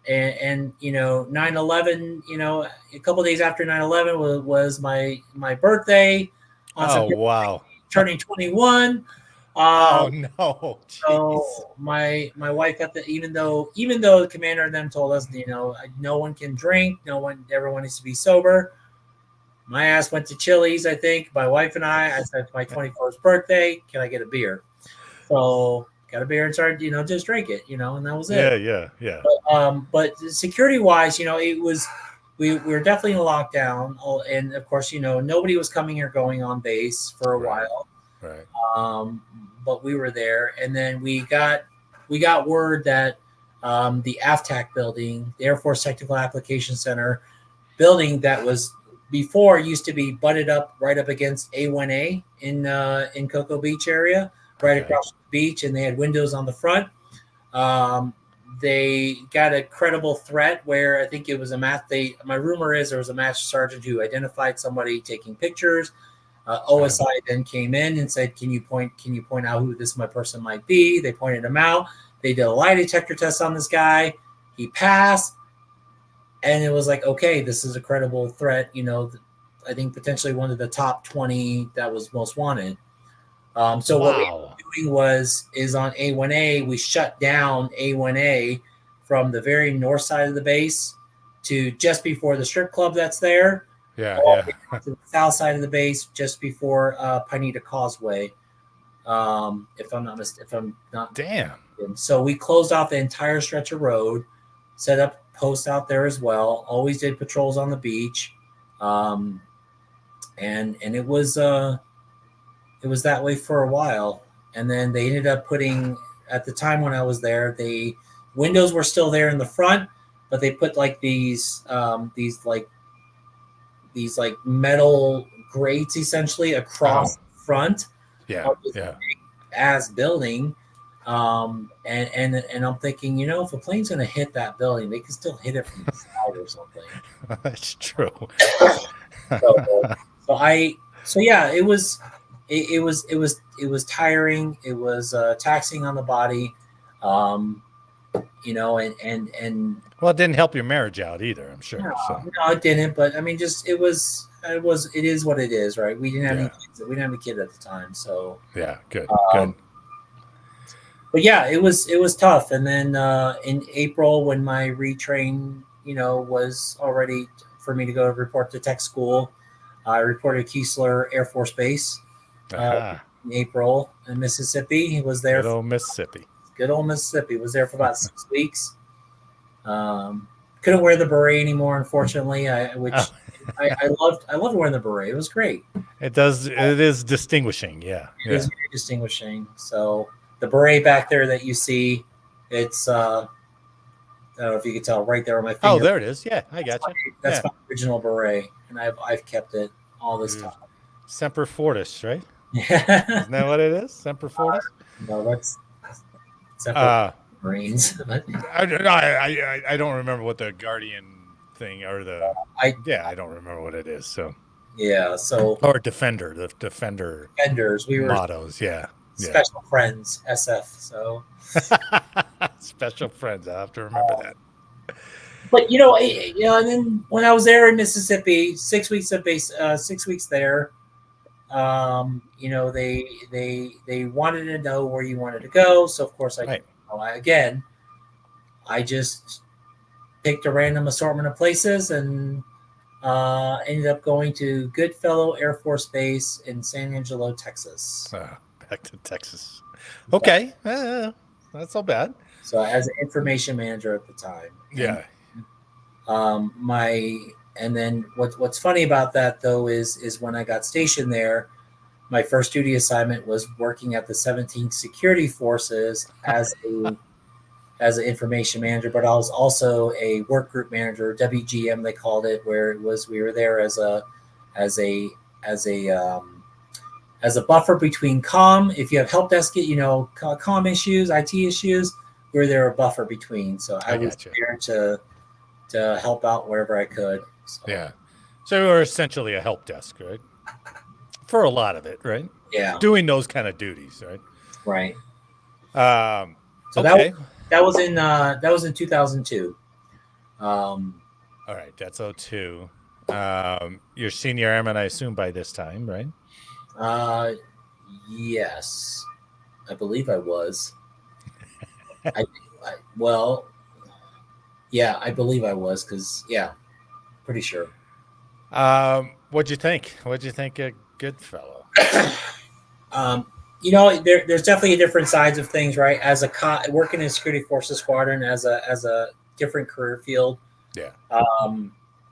9/11, a couple of days after 9/11 was my birthday. Wow. Turning 21. Oh no! Jeez. So my wife even though the commander and them told us, no one can drink, everyone needs to be sober. My ass went to Chili's. I think my wife and I said, it's my 21st birthday. Can I get a beer? So got a beer and started, just drink it, and that was it. Yeah. But security wise, it was. We were definitely in lockdown, and of course, nobody was coming or going on base for a while. Right. But we were there, and then we got word that the AFTAC building, the Air Force Technical Application Center building that was before used to be butted up right up against A1A in Cocoa Beach area, right across the beach, and they had windows on the front. They got a credible threat where I think it was my rumor is there was a master sergeant who identified somebody taking pictures. OSI then came in and said, can you point out who my person might be? They pointed him out. They did a lie detector test on this guy. He passed. And it was like, okay, this is a credible threat. I think potentially one of the top 20 that was most wanted. So what we were doing is on A1A, we shut down A1A from the very north side of the base to just before the strip club that's there. Yeah, all yeah. the way to the south side of the base, just before Pineda Causeway. If I'm not, Damn. so we closed off the entire stretch of road, set up posts out there as well. Always did patrols on the beach, and it was that way for a while. And then they ended up putting, at the time when I was there, the windows were still there in the front, but they put like these metal grates essentially across the front. Yeah, yeah. As building, and I'm thinking, if a plane's going to hit that building, they can still hit it from the side or something. That's true. So yeah, it was tiring. It was taxing on the body, and well, it didn't help your marriage out either, I'm sure. No, it didn't. But I mean, it is what it is, right? We didn't have any kids. We didn't have a kid at the time, so yeah, good. But yeah, it was tough. And then in April, when my retrain, was already for me to go report to tech school, I reported Kessler Air Force Base in April in Mississippi. He was there. Good old Mississippi. Was there for about 6 weeks. Couldn't wear the beret anymore, unfortunately. I loved wearing the beret. It was great. It is distinguishing. Yeah. It is very distinguishing. So the beret back there that you see, it's I don't know if you can tell right there on my finger. Oh, there it is. Yeah, I got you. That's my original beret, and I've kept it all this time. Semper Fortis, right? Yeah. Isn't that what it is? Semper Fortis? No, that's Semper Marines. I don't remember what the Guardian thing or I don't remember what it is. So yeah, or Defender, the Defenders. We were mottos. Yeah. Special Friends, SF. So Special Friends. I have to remember that. But and then when I was there in Mississippi, 6 weeks of base, 6 weeks there, they wanted to know where you wanted to go. So of course I just picked a random assortment of places and ended up going to Goodfellow Air Force Base in San Angelo, Texas. Back to Texas. Okay. That's not bad. So as an information manager at the time. Yeah. And then what's funny about that though is when I got stationed there, my first duty assignment was working at the 17th Security Forces as an information manager, but I was also a work group manager, WGM they called it, where we were there as a buffer between comm. If you have help desk, comm issues, IT issues, we were there a buffer between. So I was there to help out wherever I could. So. Yeah. So you were essentially a help desk, right? For a lot of it, right? Yeah. Doing those kind of duties, right? Right. So that was in 2002. All right, that's 2002. You're senior airman, I assume, by this time, right? Yes, I believe I was. I believe I was because pretty sure. What'd you think? What'd you think of Goodfellow? There's definitely different sides of things, right? As a working in Security Forces Squadron as a different career field. Yeah.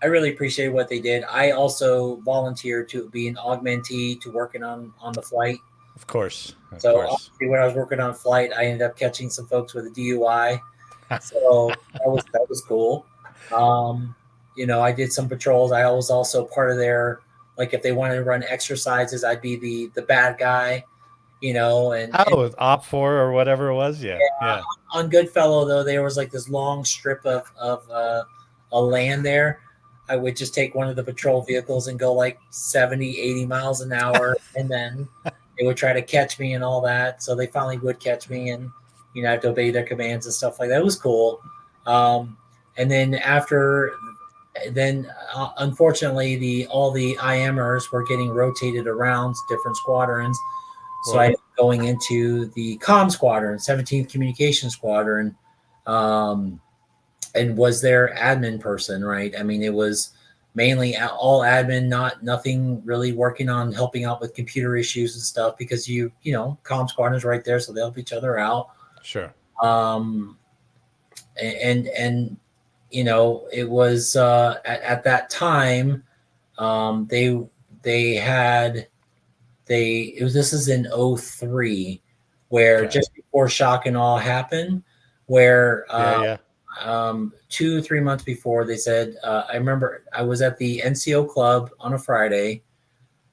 I really appreciate what they did. I also volunteered to be an augmentee to working on the flight. Of course. Obviously when I was working on flight, I ended up catching some folks with a DUI. So that was cool. I did some patrols. I was also part of their, like if they wanted to run exercises, I'd be the bad guy, and Op 4 or whatever it was. Yeah. On Goodfellow though, there was like this long strip of a land there. I would just take one of the patrol vehicles and go like 70, 80 miles an hour. And then they would try to catch me and all that. So they finally would catch me and, I have to obey their commands and stuff like that. It was cool. And then unfortunately, all the IMers were getting rotated around different squadrons. So I ended up going into the Comm Squadron, 17th Communication Squadron, and was their admin person, right? I mean, it was mainly all admin, nothing really working on helping out with computer issues and stuff, because Comm Squadron is right there, so they help each other out. Sure. And it was at that time, this is in 03, where just before shock and awe happened, where 2 or 3 months before, they said, I remember I was at the NCO club on a Friday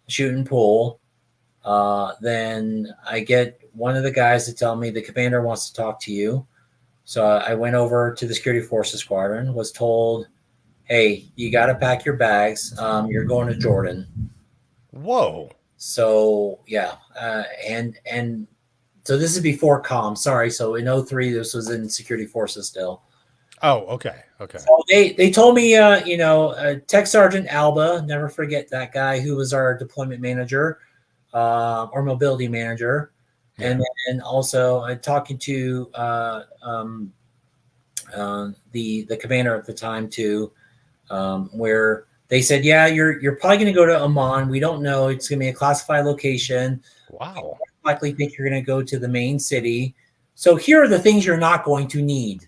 shooting pool. Then I get one of the guys to tell me the commander wants to talk to you. So I went over to the Security Forces Squadron, was told, hey, you got to pack your bags. You're going to Jordan. Whoa. So, yeah. And so this is before comm. Sorry. So in 03, this was in Security Forces still. Oh, okay. Okay. So they told me, Tech Sergeant Alba, never forget that guy, who was our deployment manager, or mobility manager. Yeah. And then also talking to the commander at the time too, where they said, yeah, you're probably going to go to Amman. We don't know. It's going to be a classified location. Wow. I likely think you're going to go to the main city. So here are the things you're not going to need.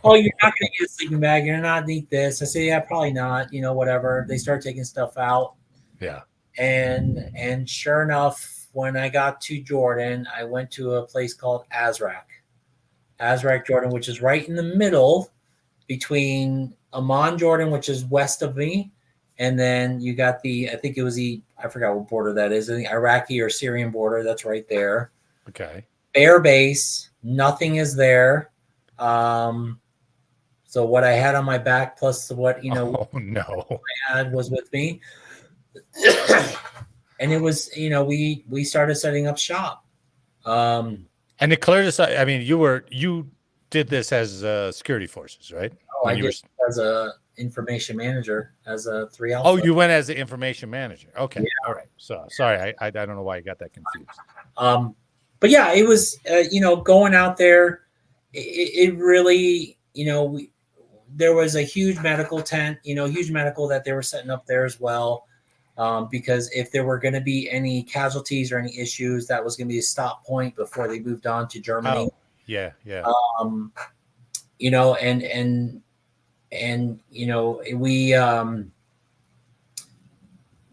Oh, you're not going to get a sleeping bag. You're not need this. I say, yeah, probably not. Whatever. They start taking stuff out. Yeah. And sure enough, when I got to Jordan, I went to a place called Azraq, Jordan, which is right in the middle between Amman, Jordan, which is west of me, and then you got I forgot what border that is. I think Iraqi or Syrian border. That's right there. Okay. Air base. Nothing is there. So what I had on my back plus what I had was with me. And it was, we started setting up shop. And it cleared us. I mean, you did this as Security Forces, right? Oh, I did as a information manager, as a 3 Alpha. Oh, you went as the information manager. Okay. Yeah. All right. So sorry, I don't know why you got that confused. But yeah, it was, going out there, it really, there was a huge medical tent, that they were setting up there as well. Because if there were going to be any casualties or any issues, that was going to be a stop point before they moved on to Germany. Oh, yeah, yeah.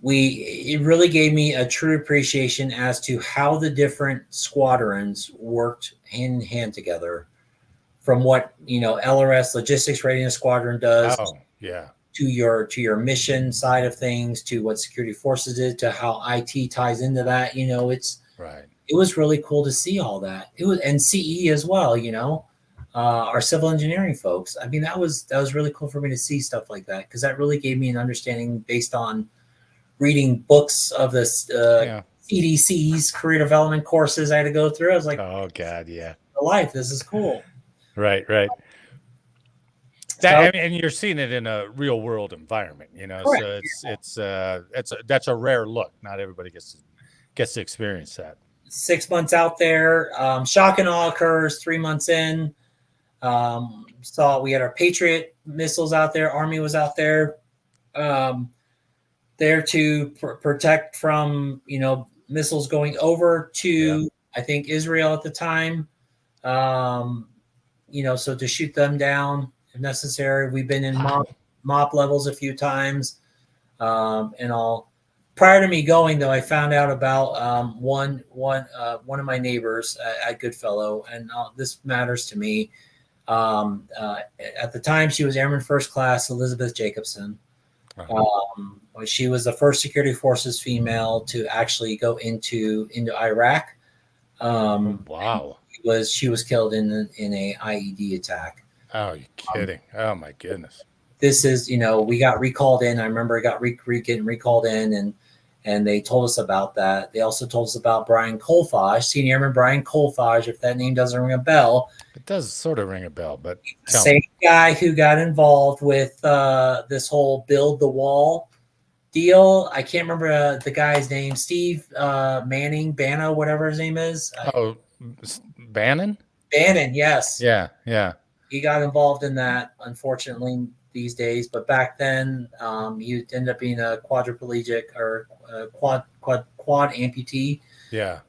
It really gave me a true appreciation as to how the different squadrons worked hand in hand together, from what LRS, Logistics Readiness Squadron, does. Oh, yeah. To your mission side of things, to what Security Forces did, to how IT ties into that. It's right. It was really cool to see all that. It was, and CE as well. Our civil engineering folks. I mean, that was really cool for me to see stuff like that, because that really gave me an understanding based on reading books of this CDC's career development courses I had to go through. I was like, oh God, yeah, life. This is cool. Right. And you're seeing it in a real world environment, correct. So that's a rare look. Not everybody gets to experience that. 6 months out there, shock and awe occurs 3 months in. We had our Patriot missiles out there. Army was out there, there to protect from missiles going over to I think Israel at the time. So to shoot them down if necessary. We've been in MOP levels a few times, and all. Prior to me going, though, I found out about one of my neighbors at Goodfellow, and this matters to me. At the time, she was Airman First Class Elizabeth Jacobson. She was the first Security Forces female to actually go into Iraq. Wow. She was killed in a IED attack. Oh, you're kidding. Oh my goodness. This is, we got recalled in. I remember I got getting recalled in, and they told us about that. They also told us about Brian Colfage, Senior Airman Brian Colfage, if that name doesn't ring a bell. It does sort of ring a bell, but same guy who got involved with this whole build the wall deal. I can't remember the guy's name. Steve Manning, Bano, whatever his name is. Bannon? Bannon, yes. Yeah. He got involved in that. Unfortunately, these days, but back then he ended up being a quadriplegic or a quad amputee. Yeah.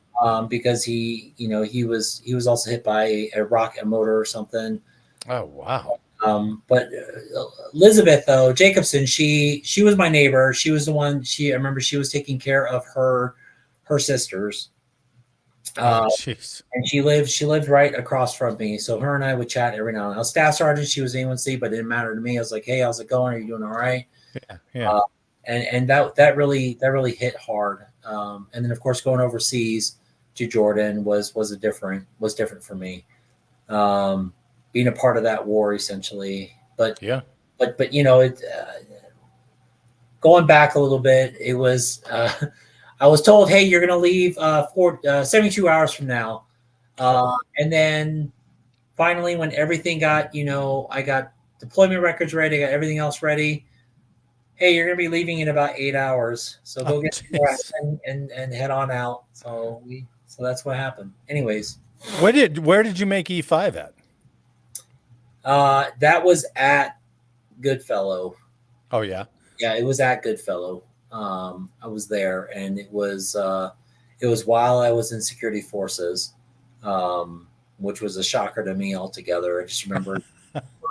Because he was also hit by a rocket motor or something. Oh, wow. But Elizabeth though Jacobson, she was my neighbor. She was the one. I remember she was taking care of her sisters. Jeez. And she lived right across from me. So her and I would chat every now and then. I was staff sergeant. She was A1C, but it didn't matter to me. I was like, hey, how's it going? Are you doing all right? Yeah. And that really hit hard. And then of course going overseas to Jordan was different for me. Being a part of that war essentially. But yeah. But it going back a little bit, it was I was told, hey, you're going to leave 72 hours from now. And then finally, when everything got, I got deployment records ready, I got everything else ready. Hey, you're going to be leaving in about 8 hours. So go get and head on out. So that's what happened. Anyways. Where did you make E5 at? That was at Goodfellow. Oh, yeah. Yeah, it was at Goodfellow. I was there, and it was while I was in Security Forces, which was a shocker to me altogether. I just remember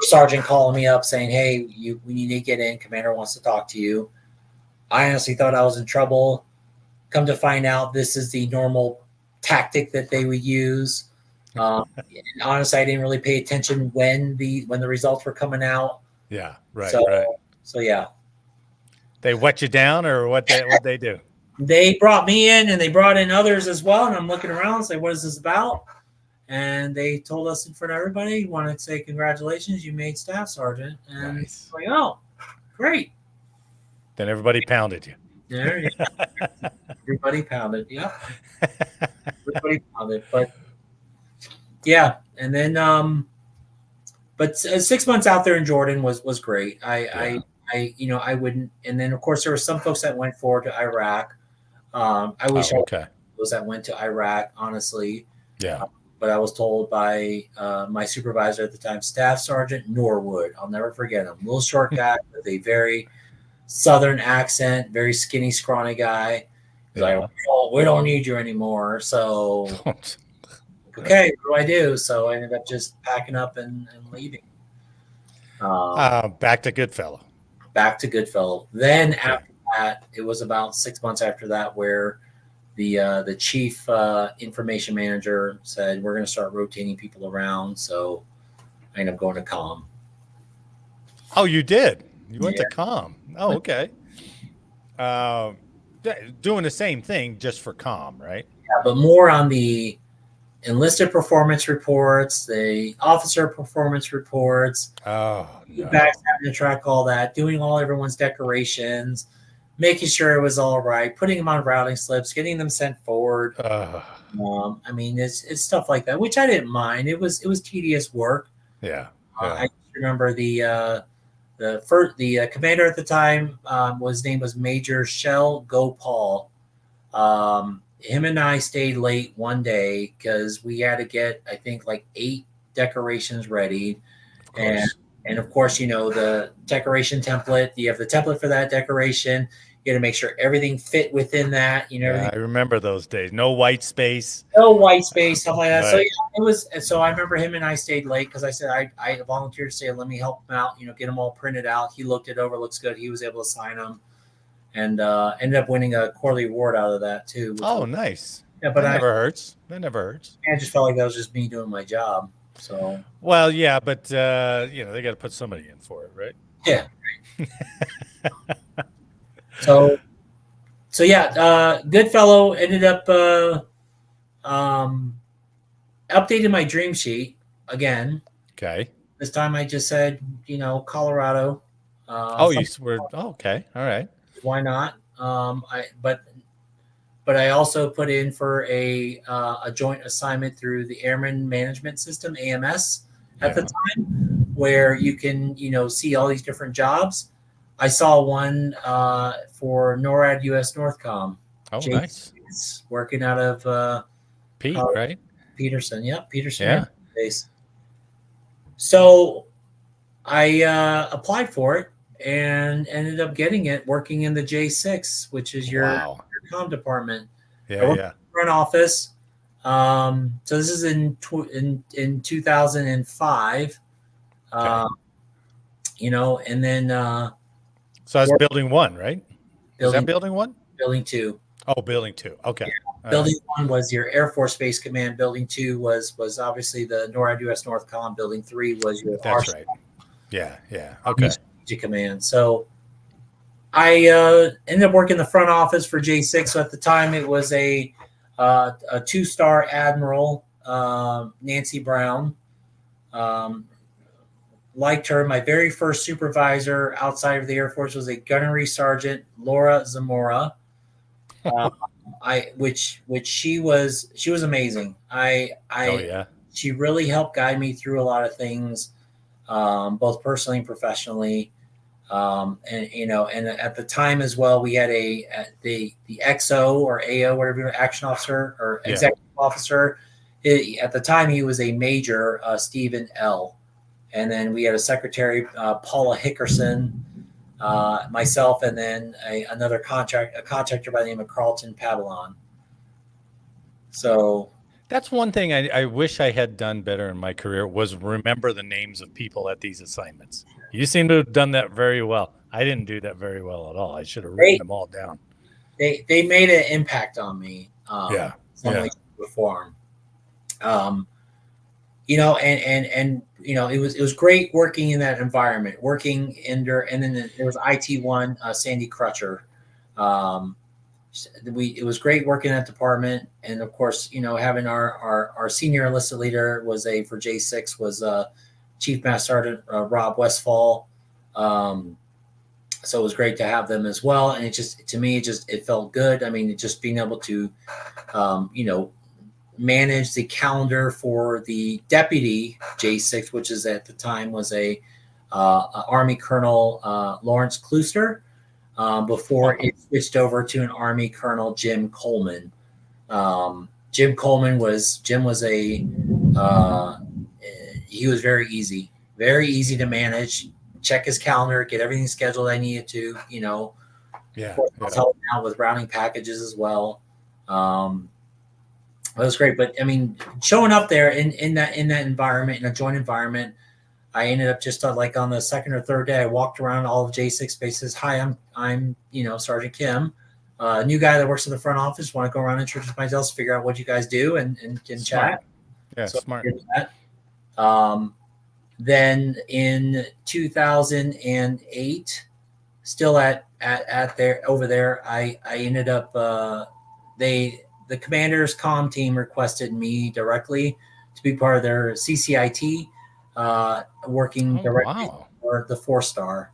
Sergeant calling me up saying, hey, we need to get in. Commander wants to talk to you. I honestly thought I was in trouble. Come to find out, this is the normal tactic that they would use. And honestly, I didn't really pay attention when the results were coming out. Yeah, right. So yeah. They wet you down, or what they do? They brought me in, and they brought in others as well. And I'm looking around and say, what is this about? And they told us in front of everybody, wanted to say, congratulations, you made staff sergeant. And nice. Like, oh, great. Then everybody pounded you. There you go. Everybody pounded. Yeah. Everybody pounded. But yeah. And then, but 6 months out there in Jordan was great. I wouldn't. And then, of course, there were some folks that went forward to Iraq. I wish I was that went to Iraq, honestly. Yeah. But I was told by my supervisor at the time, Staff Sergeant Norwood. I'll never forget him. Little short guy with a very Southern accent, very skinny, scrawny guy. He's like, we don't need you anymore. So, okay, what do I do? So I ended up just packing up and leaving. Back to Goodfellow. Back to Goodfellow. Then after that, it was about 6 months after that where the chief information manager said, we're going to start rotating people around. So I ended up going to comm. Oh, you did? You went to comm. Oh, okay. Doing the same thing just for comm, right? Yeah, but more on the enlisted performance reports, the officer performance reports. Oh, no. Having to track all that, doing all everyone's decorations, making sure it was all right, putting them on routing slips, getting them sent forward. I mean, it's stuff like that, which I didn't mind. It was tedious work. Yeah. I remember the commander at the time his name was Major Shell Gopal. Him and I stayed late one day because we had to get, I think, like 8 decorations ready. And of course, the decoration template, you have the template for that decoration. You got to make sure everything fit within that. I remember those days. No white space. No white space, stuff like that. Right. So it was. So I remember him and I stayed late because I said I volunteered to say, let me help him out. Get them all printed out. He looked it over, looks good. He was able to sign them, and ended up winning a quarterly award out of that too. Oh, nice. Yeah, but that never hurts. That never hurts. I just felt like that was just me doing my job. So. Well, yeah, but they got to put somebody in for it, right? Yeah. So yeah, Goodfellow ended up updating my dream sheet again. Okay. This time I just said, Colorado. Okay. All right. Why not? But I also put in for a joint assignment through the Airman Management System, AMS, at the time, where you can, see all these different jobs. I saw one for NORAD-USNORTHCOM. Oh, nice. Working out of right? Peterson. Yep, Peterson Air Force Base. So I applied for it and ended up getting it, working in the J6, which is your comm department. I worked in the front office. So this is in 2005. You know, and then so that's building 1, right? Is that building 1? Building 2. Oh, building 2. Okay. Yeah. Building 1 was your Air Force Base Command. Building 2 was obviously the NORAD-USNORTHCOM. Building 3 was your That's right. Yeah. Okay. Command. So I ended up working the front office for J6. So at the time, it was a 2-star Admiral, Nancy Brown. Liked her. My very first supervisor outside of the Air Force was a Gunnery Sergeant, Laura Zamora. Which she was amazing. She really helped guide me through a lot of things, both personally and professionally. And at the time as well, we had the XO or AO, whatever, action officer or executive officer. At the time, he was a major, Stephen L. And then we had a secretary, Paula Hickerson, myself, and then a contractor by the name of Carlton Pavillon. So that's one thing I wish I had done better in my career, was remember the names of people at these assignments. You seem to have done that very well. I didn't do that very well at all. I should have written them all down. They made an impact on me. Form. You know, and you know, it was great working in that environment, working under, and then there was IT1, Sandy Crutcher. It was great working in that department, and of course, you know, having our senior enlisted leader for J6 was Chief Master Sergeant Rob Westfall. So it was great to have them as well, and it felt good. I mean, just being able to, you know, manage the calendar for the deputy J6, which is at the time was a Army Colonel Lawrence Klooster, before it switched over to an Army Colonel Jim Coleman. Jim was he was very easy to manage. Check his calendar, get everything scheduled I needed to, you know. I was helping out with routing packages as well. It was great, but I mean, showing up there in that environment, in a joint environment, I ended up just like on the second or third day, I walked around all of J6 bases. Hi, I'm you know, Sergeant Kim, new guy that works in the front office. Want to go around and introduce myself, figure out what you guys do, and chat. Yeah, so smart. Then in 2008, still at over there, I ended up the commander's comm team requested me directly to be part of their CCIT, working directly for the 4-star.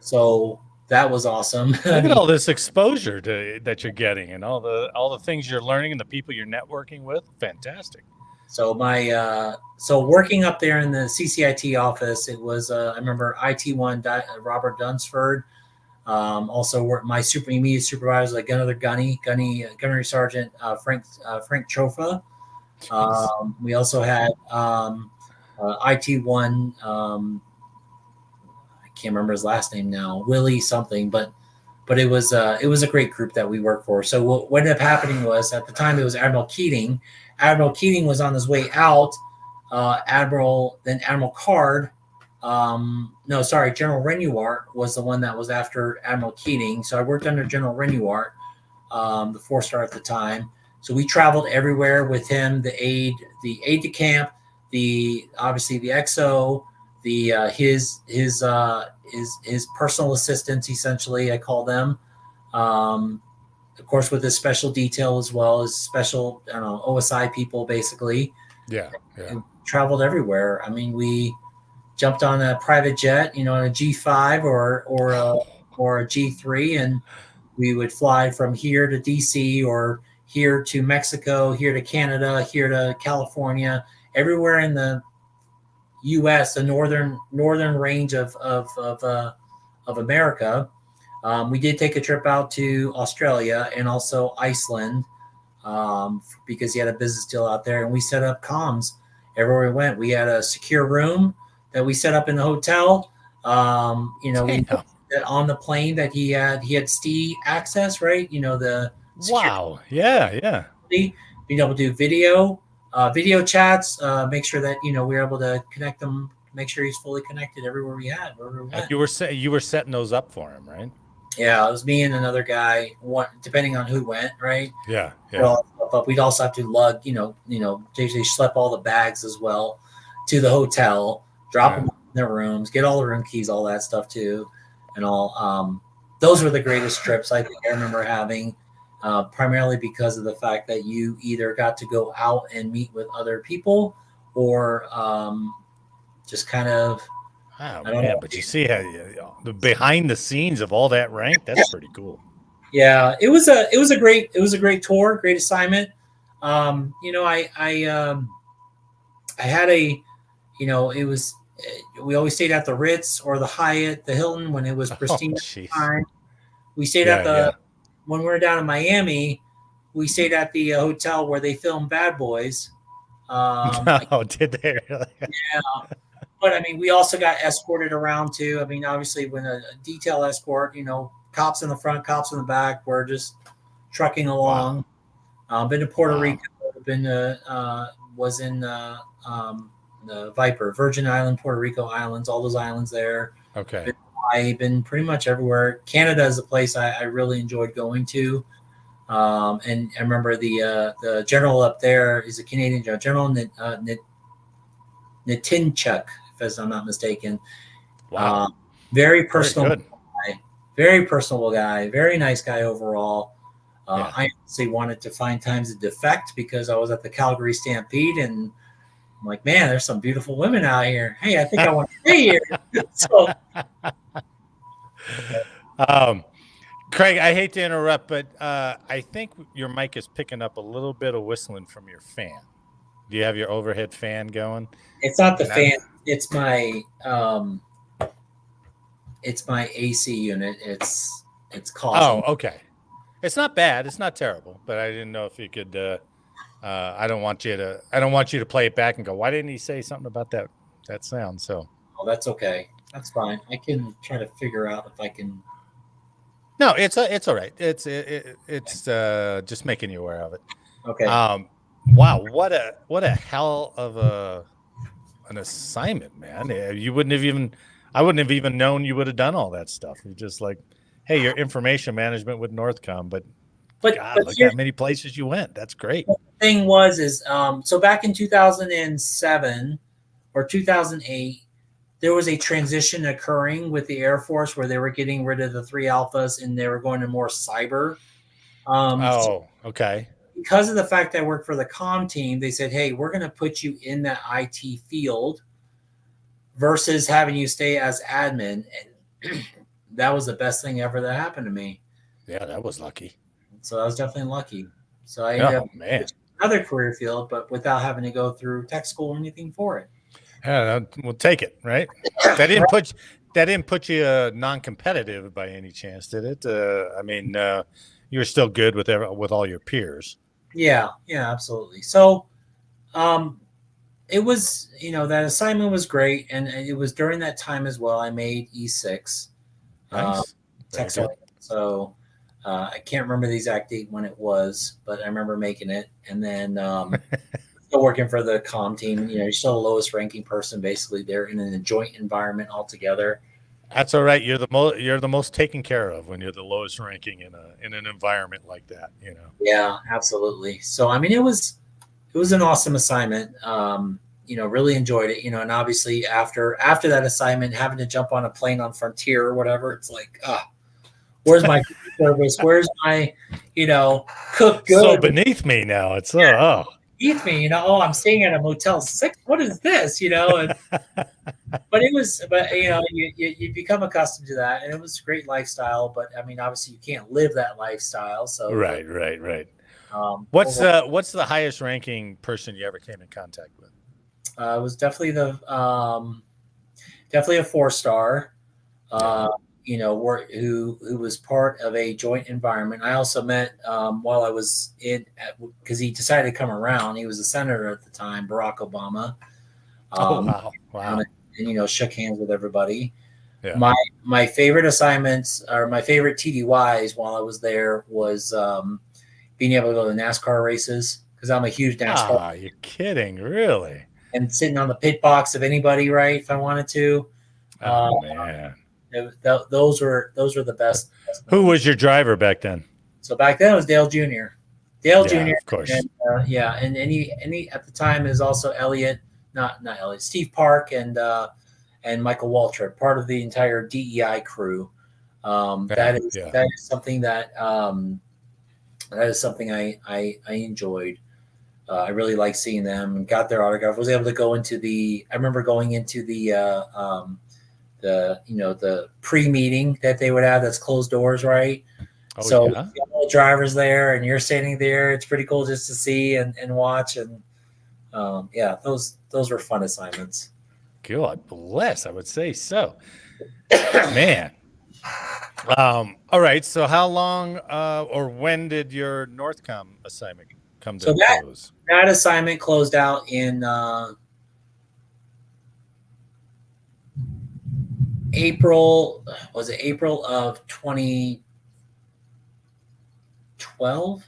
So that was awesome. Look at all this exposure that you're getting, and all the things you're learning, and the people you're networking with. Fantastic. So working up there in the CCIT office, it was I remember IT1 Robert Dunsford. Also, my immediate supervisor, like another gunnery sergeant, Frank Chofa. We also had IT1. I can't remember his last name now, Willie something, but it was a great group that we worked for. So what ended up happening was, at the time, it was Admiral Keating. Admiral Keating was on his way out. Admiral Card. General Renouart was the one that was after Admiral Keating. So I worked under General Renouart, the 4-star at the time. So we traveled everywhere with him, the aide de camp, obviously the XO, his personal assistants, essentially, I call them. Of course, with his special detail as well as special, OSI people, basically. Yeah. And traveled everywhere. I mean, we jumped on a private jet, on a G5 or a G3, and we would fly from here to DC or here to Mexico, here to Canada, here to California, everywhere in the U.S., the northern range of America. We did take a trip out to Australia and also Iceland, because he had a business deal out there, and we set up comms everywhere we went. We had a secure room that we set up in the hotel. You know, we Damn. that on the plane that he had STE access, right? You know, the Wow. Yeah. being able to do video chats, make sure that, you know, we were able to connect them, make sure he's fully connected everywhere we went. You were setting those up for him, right? Yeah, it was me and another guy, one depending on who went, right? Yeah. But we'd also have to lug, they schlep all the bags as well to the hotel, drop them in their rooms, get all the room keys, all that stuff too, and all. Those were the greatest trips I think I remember having, primarily because of the fact that you either got to go out and meet with other people, or just kind of. Oh man, but you see how the behind the scenes of all that rank, that's pretty cool. Yeah, it was a great tour, great assignment. I had a, it was, we always stayed at the Ritz or the Hyatt, the Hilton when it was pristine. We stayed at when we were down in Miami, we stayed at the hotel where they filmed Bad Boys. Did they really? Yeah. But I mean, we also got escorted around too. I mean, obviously, when a detail escort, cops in the front, cops in the back, we're just trucking along. Wow. Been to Puerto Rico. Was in the Viper, Virgin Island, Puerto Rico Islands, all those islands there. Okay. I've been pretty much everywhere. Canada is a place I really enjoyed going to. And I remember the general up there is a Canadian General Nitinchuk, if I'm not mistaken. Wow. Very personal guy. Very personable guy. Very nice guy overall. I honestly wanted to find times to defect because I was at the Calgary Stampede, and I'm like, man, there's some beautiful women out here. Hey, I think I want to stay here. So, Craig, I hate to interrupt, but I think your mic is picking up a little bit of whistling from your fan. Do you have your overhead fan going? It's not the fan. It's my AC unit. It's causing. Oh, okay. It's not bad. It's not terrible, but I didn't know if you could. I don't want you to play it back and go, why didn't he say something about that sound? So. Oh, that's okay. That's fine. I can try to figure out if I can. No, it's all right. It's just making you aware of it. Okay. Wow, what a hell of an assignment, man. I wouldn't have even known you would have done all that stuff. You're just like, hey, your information management with NORTHCOM, but God, look how many places you went. That's great. The thing was so back in 2007 or 2008, there was a transition occurring with the Air Force where they were getting rid of the 3 alphas and they were going to more cyber. Okay. Because of the fact that I worked for the comm team, they said, hey, we're going to put you in that IT field versus having you stay as admin. And that was the best thing ever that happened to me. Yeah, that was lucky. So I was definitely lucky. So I ended up in another career field, but without having to go through tech school or anything for it. Yeah, we'll take it, right? That didn't put you non-competitive by any chance, did it? I mean, you were still good with all your peers. Yeah, absolutely. So, it was, that assignment was great, and it was during that time as well. I made E6. Nice. So, I can't remember the exact date when it was, but I remember making it, and then still working for the comm team. You're still the lowest ranking person, basically. They're in a joint environment altogether. That's all right. You're the most taken care of when you're the lowest ranking in an environment like that. Yeah, absolutely. So I mean, it was an awesome assignment. Really enjoyed it. And obviously after that assignment, having to jump on a plane on Frontier or whatever, it's like, where's my service? Where's my, cook good? So beneath me now. It's beneath me. I'm staying at a Motel 6. What is this? But you become accustomed to that, and it was a great lifestyle. But I mean, obviously, you can't live that lifestyle. So right. What's the highest ranking person you ever came in contact with? It was definitely definitely a 4-star. Who was part of a joint environment. I also met while I was because he decided to come around. He was a senator at the time, Barack Obama. Wow. and shook hands with everybody. Yeah. My favorite assignments, or my favorite TDYs while I was there, was being able to go to NASCAR races, because I'm a huge NASCAR. Ah, you're kidding, really? And sitting on the pit box of anybody, right? If I wanted to. Oh man, those were the best. Who was your driver back then? So back then it was Dale Jr. Dale Jr. Of course. And, and any at the time is also Elliot, not Elliot, Steve Park and Michael Waltrip, part of the entire DEI crew. That is something that I enjoyed. I really liked seeing them and got their autograph. Was able to go into I remember going into the pre-meeting that they would have, that's closed doors, right? Oh, so yeah? all the drivers there, and you're standing there. It's pretty cool just to see and watch. And those were fun assignments. God bless, I would say so. Man. All right. So how long or when did your NORTHCOM assignment come to close? That assignment closed out in April. Was it April of 2012?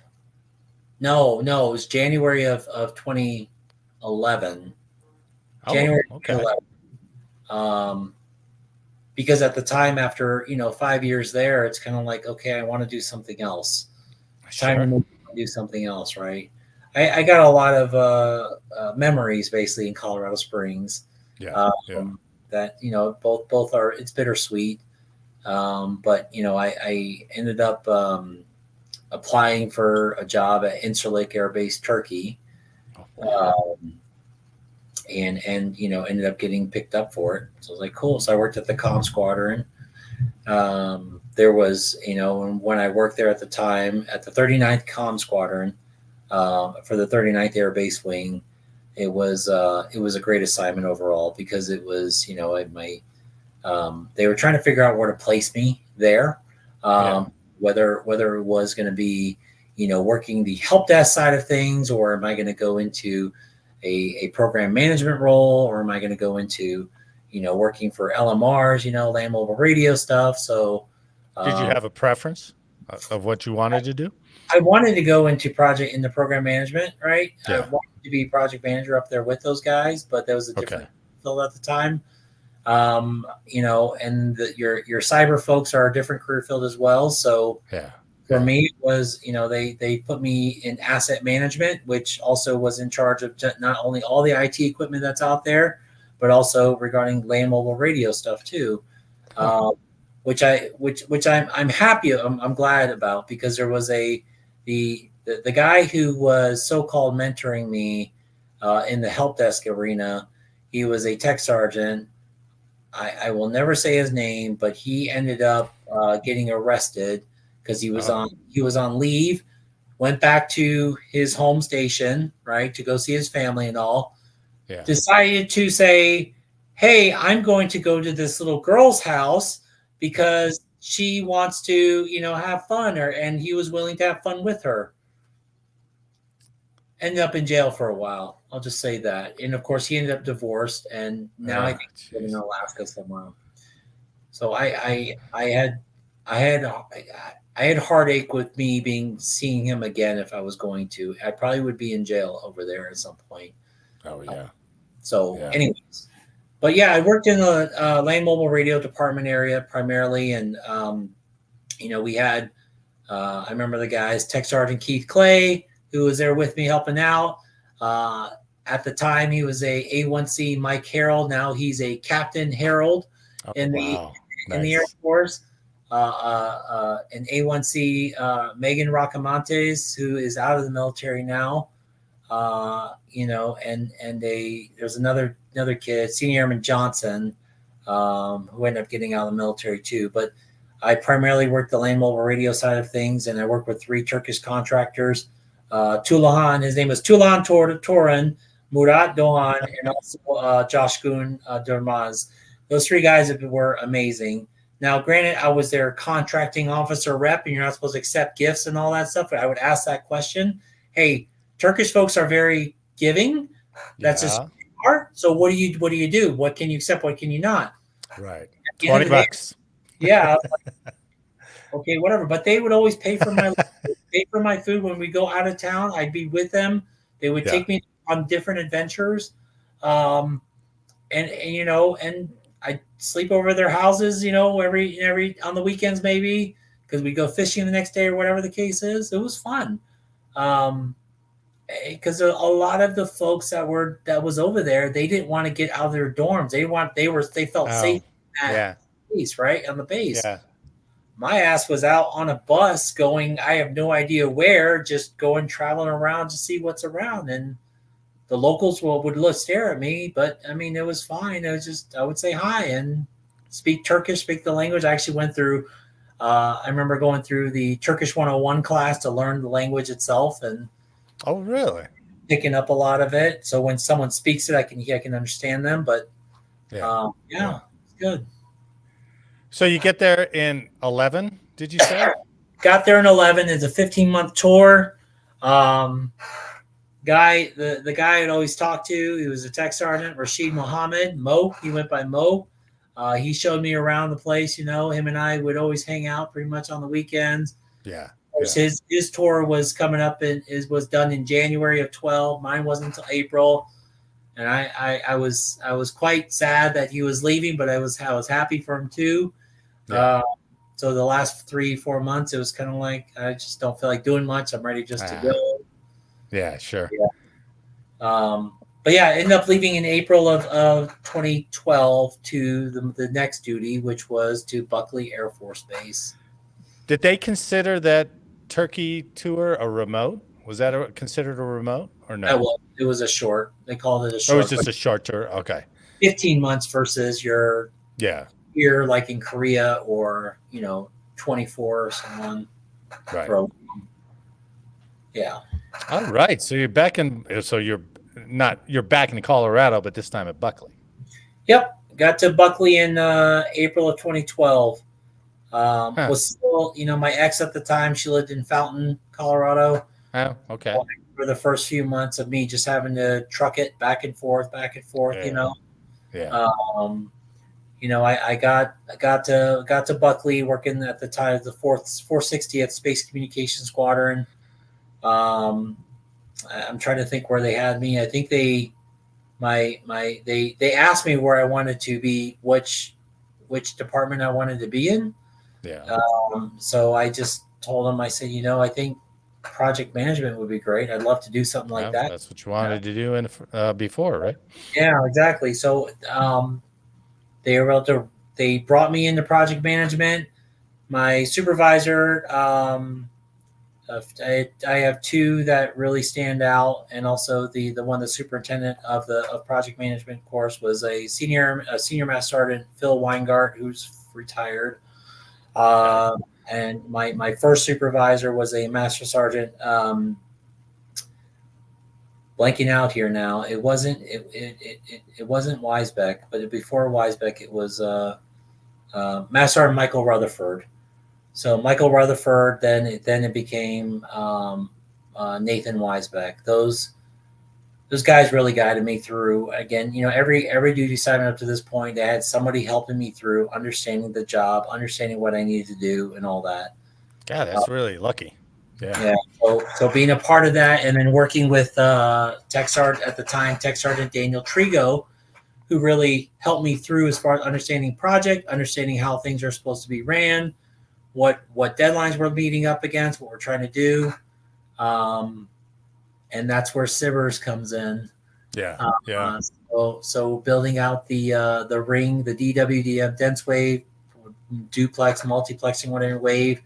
No, it was January of 2011. January 2011. Because at the time, after 5 years there, it's kind of like, okay, I want to do something else. Sure. Time to do something else, right? I got a lot of memories basically in Colorado Springs. That both are, it's bittersweet. But I ended up applying for a job at Incirlik Air Base, Turkey. And ended up getting picked up for it. So I was like, cool. So I worked at the Comm Squadron. There was, when I worked there at the time at the 39th Comm Squadron, for the 39th Air Base Wing, it was a great assignment overall, because it was, they were trying to figure out where to place me there, whether it was going to be, working the help desk side of things, or am I going to go into a program management role, or am I going to go into, working for LMRs, land mobile radio stuff. So did you have a preference of what you wanted to do? I wanted to go into the program management, right? Yeah. I wanted to be project manager up there with those guys, but that was a different field at the time. And your cyber folks are a different career field as well. So for me, it was, they put me in asset management, which also was in charge of not only all the IT equipment that's out there, but also regarding land mobile radio stuff too. Which I'm happy. I'm glad about, because there was the guy who was so-called mentoring me in the help desk arena. He was a tech sergeant. I will never say his name, but he ended up getting arrested because he was on leave, went back to his home station, right, to go see his family and all. Yeah. Decided to say, hey, I'm going to go to this little girl's house because she wants to, have fun, and he was willing to have fun with her. Ended up in jail for a while. I'll just say that. And of course, he ended up divorced, and now I think he's living in Alaska somewhere. So I had heartache with me seeing him again. If I was going to, I probably would be in jail over there at some point. Oh yeah. Anyways. But yeah, I worked in the land mobile radio department area primarily, and we had I remember the guys, Tech Sergeant Keith Clay, who was there with me helping out. At the time, he was a A1C Mike Harold. Now he's a Captain Harold in the Air Force. An A1C Megan Rockamontes, who is out of the military now. There's another kid, Senior Airman Johnson, who ended up getting out of the military too. But I primarily worked the land mobile radio side of things, and I worked with 3 Turkish contractors. Tulahan, his name was Tulahan Toran, Murat Doğan, and also Coşkun Durmaz. Those 3 guys were amazing. Now, granted, I was their contracting officer rep, and you're not supposed to accept gifts and all that stuff. But I would ask that question. Hey, Turkish folks are very giving. That's just are. So what do you do? What can you accept? What can you not? Right. $20. Yeah. Okay, whatever. But they would always pay for my food when we go out of town. I'd be with them. They would take me on different adventures, and I'd sleep over their houses. Every on the weekends maybe, because we go fishing the next day or whatever the case is. It was fun, because a lot of the folks that was over there, they didn't want to get out of their dorms. They felt safe at base, right, on the base. Yeah. My ass was out on a bus going, I have no idea where, just going traveling around to see what's around. And the locals would stare at me, but I mean, it was fine. It was just, I would say hi and speak Turkish, speak the language. I actually went through, I remember going through the Turkish 101 class to learn the language itself. And oh, really? Picking up a lot of it. So when someone speaks it, I can understand them, but it's good. So you get there in 11, did you say? Got there in 11. It's a 15-month tour. The guy I'd always talk to, he was a tech sergeant, Rashid Mohammed, Mo. He went by Mo. He showed me around the place. Him and I would always hang out pretty much on the weekends. Yeah. His tour was coming up was done in January of 12. Mine wasn't until April. And I was quite sad that he was leaving, but I was happy for him too. Yeah. So the last 3-4 months, it was kind of like, I just don't feel like doing much. I'm ready just to go. Yeah, sure. Yeah. But yeah, I ended up leaving in April of 2012 to the next duty, which was to Buckley Air Force Base. Did they consider that Turkey tour a remote? Was that considered a remote or no? It was a short. They called it a short. It was just a short tour. Okay. 15 months versus your here, like in Korea, or 24 or someone. Right. Yeah. All right. So you're back in. So you're back in Colorado, but this time at Buckley. Yep. Got to Buckley in April of 2012. Was still, my ex at the time, she lived in Fountain, Colorado. Oh, okay. For the first few months of me just having to truck it back and forth, Yeah. I got to Buckley, working at the time the 460th Space Communication Squadron. I'm trying to think where they had me. I think they asked me where I wanted to be, which department I wanted to be in. Yeah. So I just told them, I said, I think project management would be great. I'd love to do something like that. That's what you wanted to do before, right? Yeah, exactly. So they brought me into project management. My supervisor, I have two that really stand out, and also the superintendent of project management course was a senior master sergeant, Phil Weingart, who's retired. And my first supervisor was a master sergeant. Blanking out here now. It wasn't Weisbeck, but before Weisbeck, it was Master Sergeant Michael Rutherford. So Michael Rutherford, then it became Nathan Weisbeck. Those guys really guided me through. Again, every duty assignment up to this point, they had somebody helping me through understanding the job, understanding what I needed to do, and all that. God, that's really lucky. Yeah. So being a part of that, and then working with Tech Sergeant Daniel Trigo, who really helped me through as far as understanding project, understanding how things are supposed to be ran, what deadlines we're meeting up against, what we're trying to do. And that's where Sivers comes in. Yeah. So building out the ring, the DWDM dense wave, duplex, multiplexing, whatever wave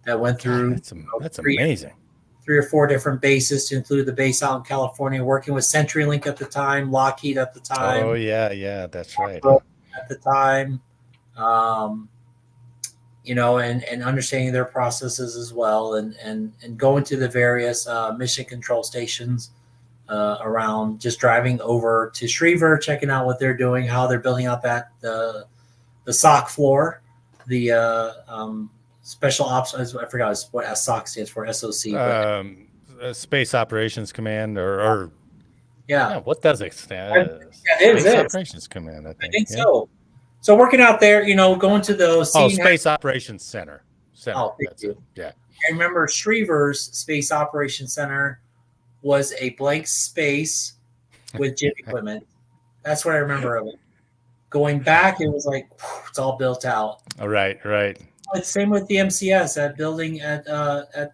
that went through. That's amazing. 3 or 4 different bases to include the base out in California, working with CenturyLink at the time, Lockheed at the time. Oh, yeah, that's right. At the time, and understanding their processes as well, and going to the various mission control stations around, just driving over to Schriever, checking out what they're doing, how they're building out the SOC floor, the Special Ops, I forgot what SOC stands for, SOC. Space Operations Command, or Yeah. What does it stand? It Space is. Operations Command, I think. So. So working out there, going to the Space Operations Center. Oh, thank you. Yeah. I remember Shriver's Space Operations Center was a blank space with gym equipment. That's what I remember of it. Going back, it was like it's all built out. All right. It's same with the MCS, that building at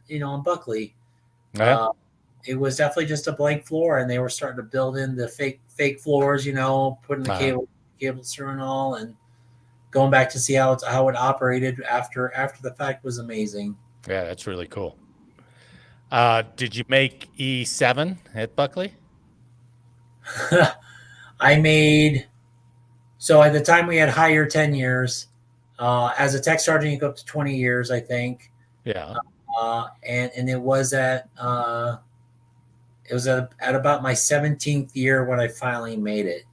in Buckley. Yeah. It was definitely just a blank floor, and they were starting to build in the fake floors. Putting the cables through and all, and going back to see how it operated after the fact was amazing. Yeah, that's really cool. Did you make E7 at Buckley? I made, so at the time we had higher 10 years. As a tech sergeant, you go up to 20 years, I think. Yeah. And it was at about my 17th year when I finally made it.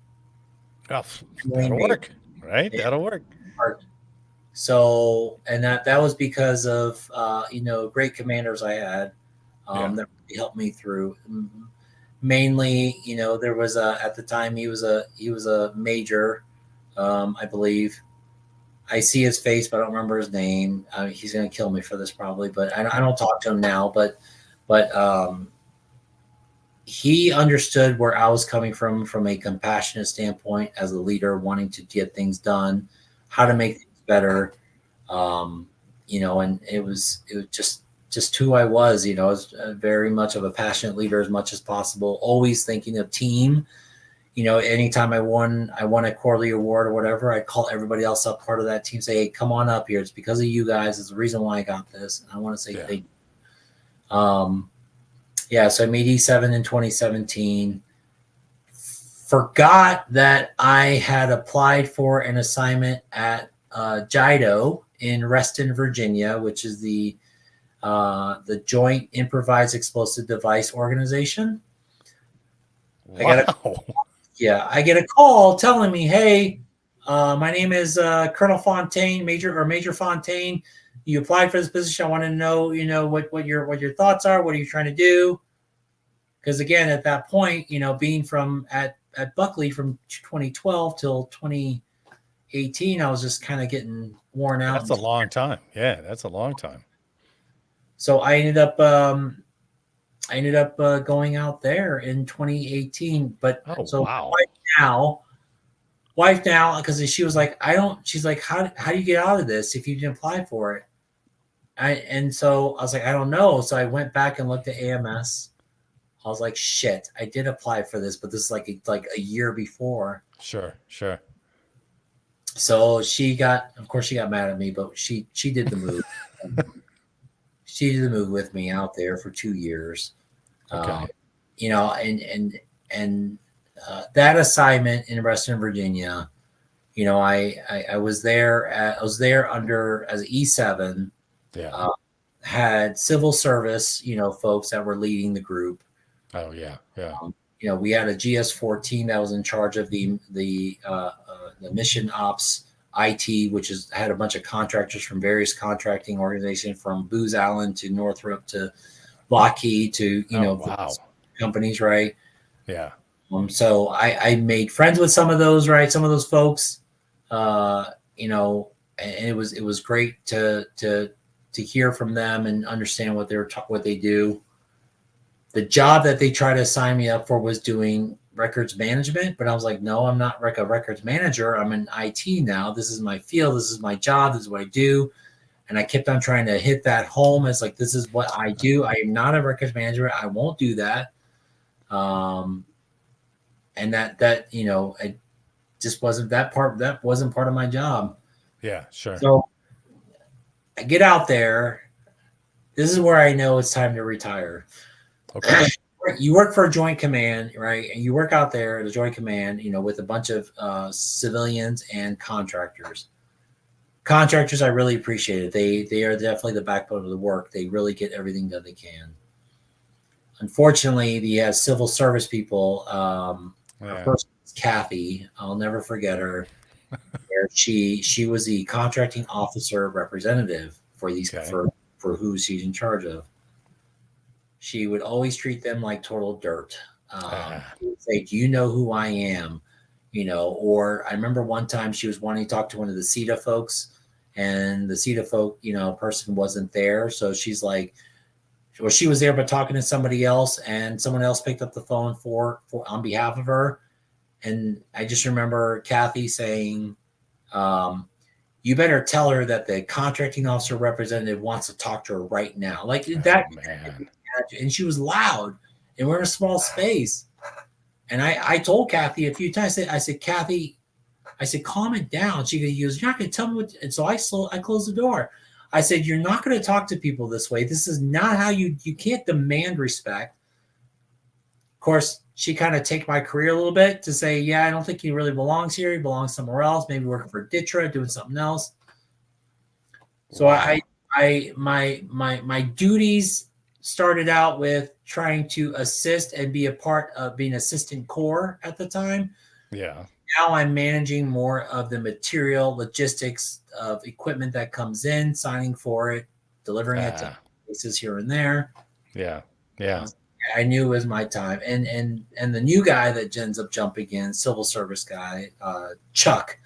Oh, that'll work, right? That'll work. So, and that was because of great commanders I had that really helped me through. Mainly, there was at the time he was a major, I believe. I see his face, but I don't remember his name. He's going to kill me for this probably, but I don't talk to him now. But he understood where I was coming from a compassionate standpoint as a leader, wanting to get things done, how to make things better. And it was just who I was. I was very much of a passionate leader as much as possible, always thinking of team. Anytime I won a quarterly award or whatever, I'd call everybody else up, part of that team, say, hey, come on up here. It's because of you guys. It's the reason why I got this. And I want to say thank you. So I made E7 in 2017. Forgot that I had applied for an assignment at JIDO in Reston, Virginia, which is the Joint Improvised Explosive Device Organization. Wow. I get a call telling me, hey, my name is Colonel Fontaine, Major Fontaine. You applied for this position. I want to know, what your thoughts are. What are you trying to do? Because again, at that point, being from at Buckley from 2012 till 2018, I was just kind of getting worn out. That's a long time. Yeah, that's a long time. So I ended up going out there in 2018. But wow. Wife now, because she was like, she's like, how do you get out of this if you didn't apply for it? And so I was like, I don't know. So I went back and looked at AMS. I was like, shit, I did apply for this, but this is like a year before. Sure. So she got mad at me, but she did the move. She did the move with me out there for 2 years. Okay. And that assignment in Reston, Virginia, I was there as E7. Yeah. Had civil service, folks that were leading the group. Oh yeah. We had a GS-14 that was in charge of the mission ops IT, which had a bunch of contractors from various contracting organizations, from Booz Allen to Northrop to Lockheed to companies, right? Yeah. So I made friends with some of those, right? Some of those folks, and it was great to hear from them and understand what they do. The job that they tried to assign me up for was doing records management, but I was like, no, I'm not a records manager. I'm in IT now. This is my field. This is my job. This is what I do. And I kept on trying to hit that home as like, this is what I do. I am not a records manager. I won't do that. And that it just wasn't that wasn't part of my job. Yeah, sure. So I get out there. This is where I know it's time to retire. Okay. You work for a joint command, right? And you work out there at a joint command, with a bunch of civilians and contractors. Contractors, I really appreciate it. They are definitely the backbone of the work. They really get everything that they can. Unfortunately, the civil service people, her first name is Kathy. I'll never forget her. She was the contracting officer representative for these for who she's in charge of. She would always treat them like total dirt. Say, do you know who I am? Or I remember one time she was wanting to talk to one of the CETA folks, and the CETA folk, person wasn't there. So she's like, well, she was there, but talking to somebody else, and someone else picked up the phone for on behalf of her. And I just remember Kathy saying, you better tell her that the contracting officer representative wants to talk to her right now. Like that. Man. And she was loud, and we're in a small space. And I told Kathy a few times, I said, Kathy, calm it down. She goes, you're not going to tell me what. And so I closed the door. I said, you're not going to talk to people this way. This is not how you can't demand respect. Of course, she kind of take my career a little bit to say, yeah, I don't think he really belongs here. He belongs somewhere else, maybe working for DITRA, doing something else. So wow. My duties started out with trying to assist and be a part of being assistant corps at the time. Yeah. Now I'm managing more of the material logistics of equipment that comes in, signing for it, delivering it to places here and there. Yeah. Yeah. I knew it was my time. And the new guy that ends up jumping in, civil service guy, Chuck.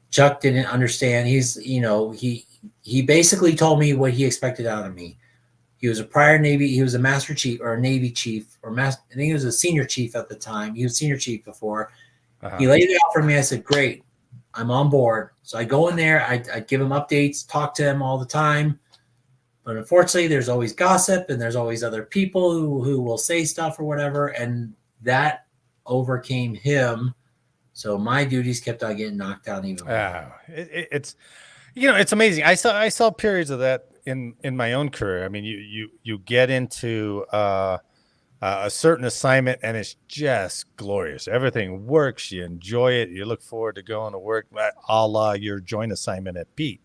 Chuck didn't understand. He's, he basically told me what he expected out of me. He was a prior Navy. He was a master chief or a Navy chief I think he was a senior chief at the time. He was senior chief before. He laid it out for me. I said, great, I'm on board. So I go in there. I give him updates, talk to him all the time. But unfortunately, there's always gossip and there's always other people who will say stuff or whatever. And that overcame him. So my duties kept on getting knocked down even more. It's amazing. I saw periods of that in my own career. I mean, you get into a certain assignment and it's just glorious. Everything works. You enjoy it. You look forward to going to work, a la your joint assignment at Pete.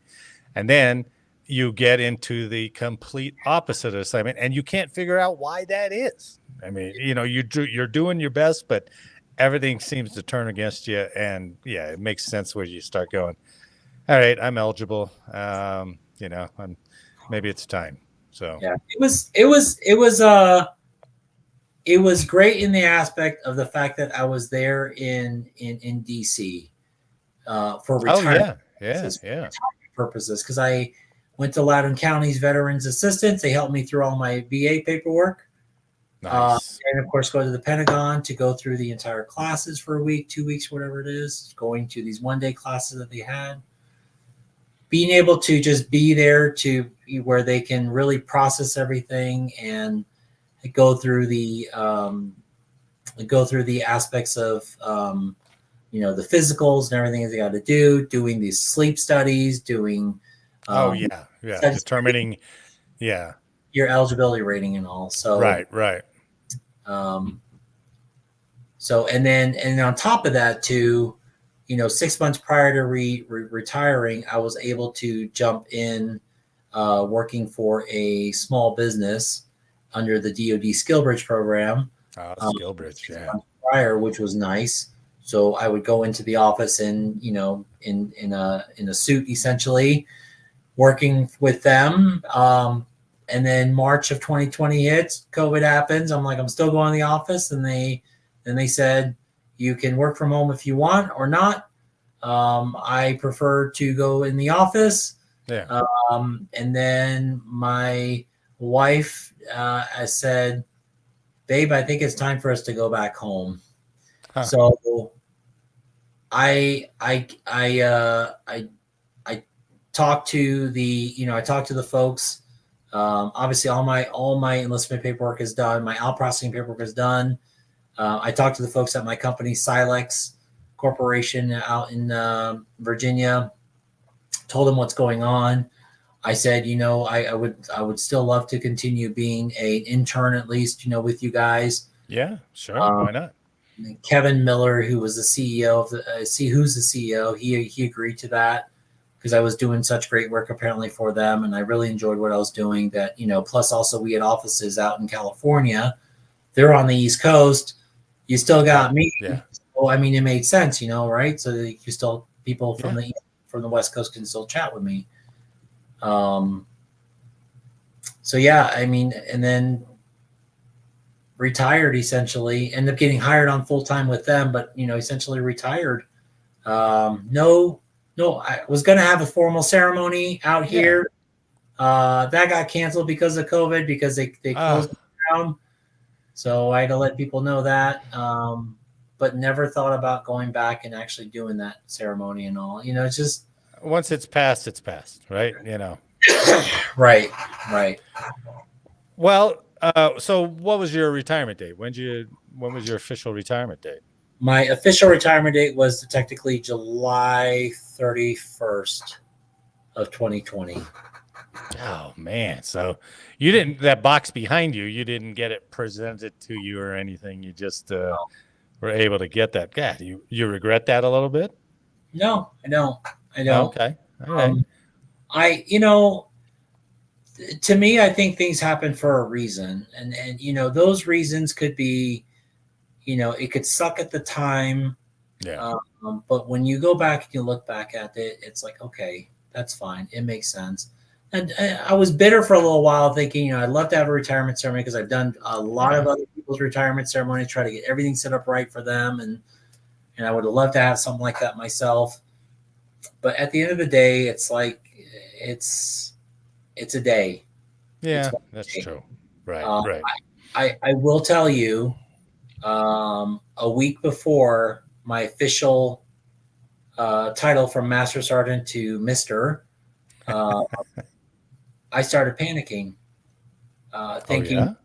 And then you get into the complete opposite assignment and you can't figure out why that is. I mean, you're doing your best, but everything seems to turn against you. And yeah, it makes sense when you start going, all right, I'm eligible. Maybe it's time. So yeah, it was great in the aspect of the fact that I was there in DC for retirement purposes, because I went to Loudoun County's Veterans Assistance. They helped me through all my VA paperwork. Nice. And of course, go to the Pentagon to go through the entire classes for a week, 2 weeks, whatever it is, going to these one-day classes that they had. Being able to just be there to where they can really process everything and go through the aspects of the physicals and everything they got to do, doing these sleep studies, doing determining your eligibility rating and all. So right. So and on top of that too, 6 months prior to retiring, I was able to jump in working for a small business under the DoD SkillBridge program. SkillBridge, prior, which was nice. So I would go into the office in a suit, essentially, working with them. And then March of 2020 hits, COVID happens. I'm like, I'm still going to the office. And they said, you can work from home if you want or not. I prefer to go in the office. Yeah. And then my wife said, babe, I think it's time for us to go back home. Huh. So I talked to the folks. Obviously all my enlistment paperwork is done. My out processing paperwork is done. I talked to the folks at my company, Silex Corporation out in Virginia, told them what's going on. I said, I would still love to continue being an intern, at least, with you guys. Yeah, sure. Why not? Kevin Miller, who was the CEO of who's the CEO, he agreed to that because I was doing such great work apparently for them. And I really enjoyed what I was doing that, plus also we had offices out in California. They're on the East Coast. You still got me. Yeah. So, I mean, it made sense, right? So you still, people from the West Coast can still chat with me. So yeah, I mean, and then retired essentially, ended up getting hired on full time with them, but essentially retired. No, I was going to have a formal ceremony out here. That got canceled because of COVID, because they closed it down. So I had to let people know that. But never thought about going back and actually doing that ceremony and all. It's just once it's passed, right? Right. Well, so what was your retirement date? When was your official retirement date? My official retirement date was technically July 31st of 2020. Oh man. So you didn't, that box behind you didn't get it presented to you or anything. You just were able to get that. God, you regret that a little bit? No, I don't. Okay. All right. To me, I think things happen for a reason. And those reasons could be, it could suck at the time. Yeah. But when you go back and you look back at it, it's like, okay, that's fine. It makes sense. And I was bitter for a little while, thinking, I'd love to have a retirement ceremony, because I've done a lot of other people's retirement ceremonies, try to get everything set up right for them. And I would have loved to have something like that myself. But at the end of the day, it's like, it's a day. Yeah, that's true. Right. Right. I will tell you, a week before my official title from Master Sergeant to Mr., I started panicking, thinking.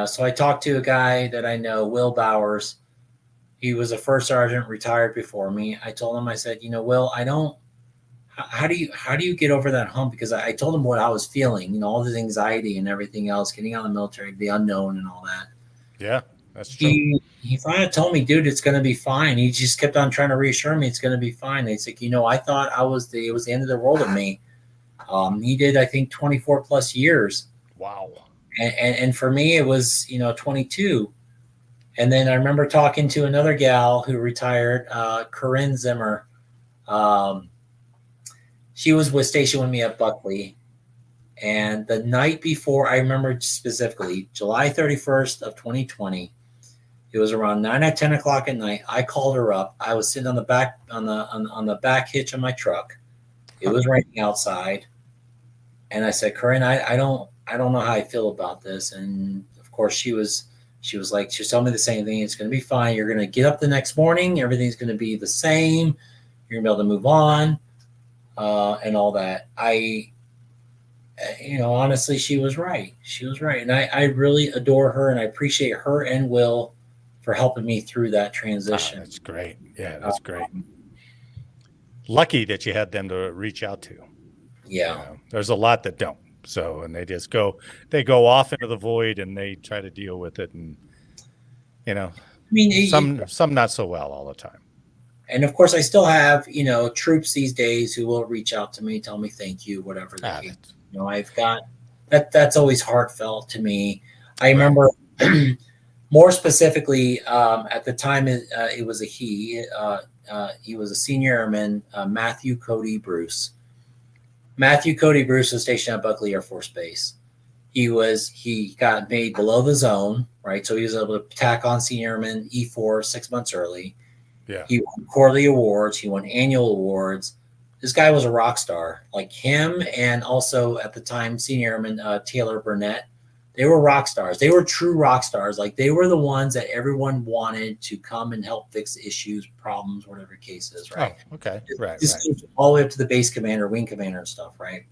So I talked to a guy that I know, Will Bowers. He was a first sergeant, retired before me. I told him, I said, Will, how do you get over that hump? Because I told him what I was feeling, all this anxiety and everything else, getting out of the military, the unknown and all that. Yeah, that's true. He finally told me, dude, it's going to be fine. He just kept on trying to reassure me it's going to be fine. And it's like, I thought it was the end of the world of me. He did, I think, 24 plus years. Wow. And for me, it was, 22. And then I remember talking to another gal who retired, Corinne Zimmer. She was stationed with me at Buckley. And the night before, I remember specifically, July 31st of 2020, it was around 9 or 10 o'clock at night. I called her up. I was sitting on the back, on the back hitch of my truck. It was raining outside. And I said, Corinne, I don't know how I feel about this. And of course she was telling me the same thing. It's going to be fine. You're going to get up the next morning. Everything's going to be the same. You're going to be able to move on, and all that. Honestly, she was right. And I really adore her, and I appreciate her and Will for helping me through that transition. That's great. Yeah, that's great. Lucky that you had them to reach out to. Yeah. There's a lot that don't. So, and they go off into the void and they try to deal with it. And, some not so well all the time. And of course I still have, troops these days who will reach out to me, tell me thank you, whatever the case. I've got that's always heartfelt to me. I remember more specifically, at the time it was a he was a senior airman, Matthew Cody Bruce. Matthew Cody Bruce was stationed at Buckley Air Force Base. He got made below the zone, right? So he was able to tack on senior airman E4 6 months early. Yeah. He won quarterly awards. He won annual awards. This guy was a rock star, like him, and also at the time senior airman Taylor Burnett. They were rock stars. They were true rock stars. Like, they were the ones that everyone wanted to come and help fix issues, problems, whatever case is, right? Oh, okay. Right. All the way up to the base commander, wing commander and stuff, right?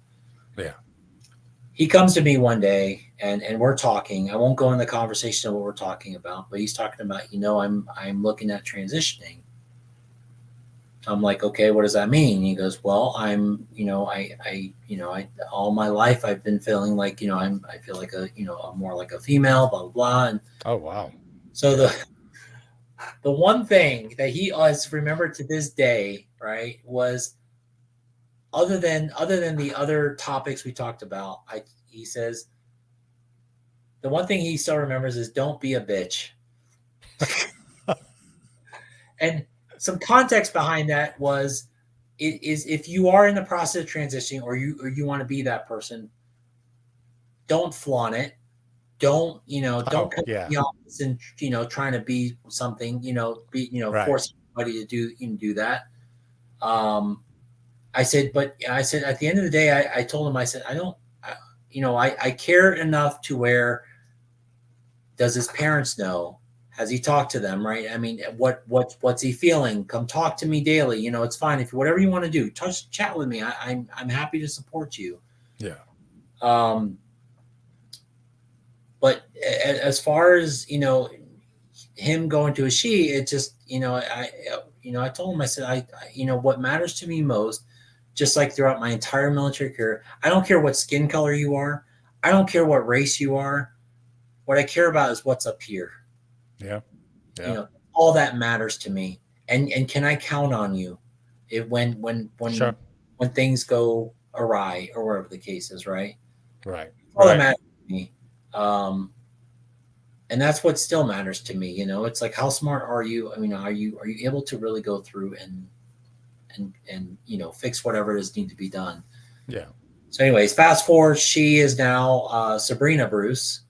Yeah. He comes to me one day and we're talking. I won't go in the conversation of what we're talking about, but he's talking about, I'm looking at transitioning. I'm like, okay, what does that mean? He goes, well, I'm, all my life I've been feeling like, I feel like I'm more like a female, blah, blah, blah. And oh, wow. So the one thing that he always remembered to this day, right, was other than the other topics we talked about, he says, the one thing he still remembers is don't be a bitch. And some context behind that was, it is, if you are in the process of transitioning or you want to be that person, don't flaunt it. don't, don't come yeah. to the office and, trying to be something, Right. force somebody to do that. I said at the end of the day, I told him, I said, I care enough to where, does his parents know? Has he talked to them? Right. I mean, what's he feeling? Come talk to me daily. It's fine. If whatever you want to do, chat with me. I'm happy to support you. Yeah. But as far as, him going to a she, it just, I told him, I said, what matters to me most, just like throughout my entire military career, I don't care what skin color you are. I don't care what race you are. What I care about is what's up here. Yeah. All that matters to me. And can I count on you when Sure. when things go awry or whatever the case is, right? Right. All that matters to me. And that's what still matters to me. It's like, how smart are you? I mean, are you able to really go through and fix whatever is need to be done? Yeah. So anyways, fast forward, she is now Sabrina Bruce.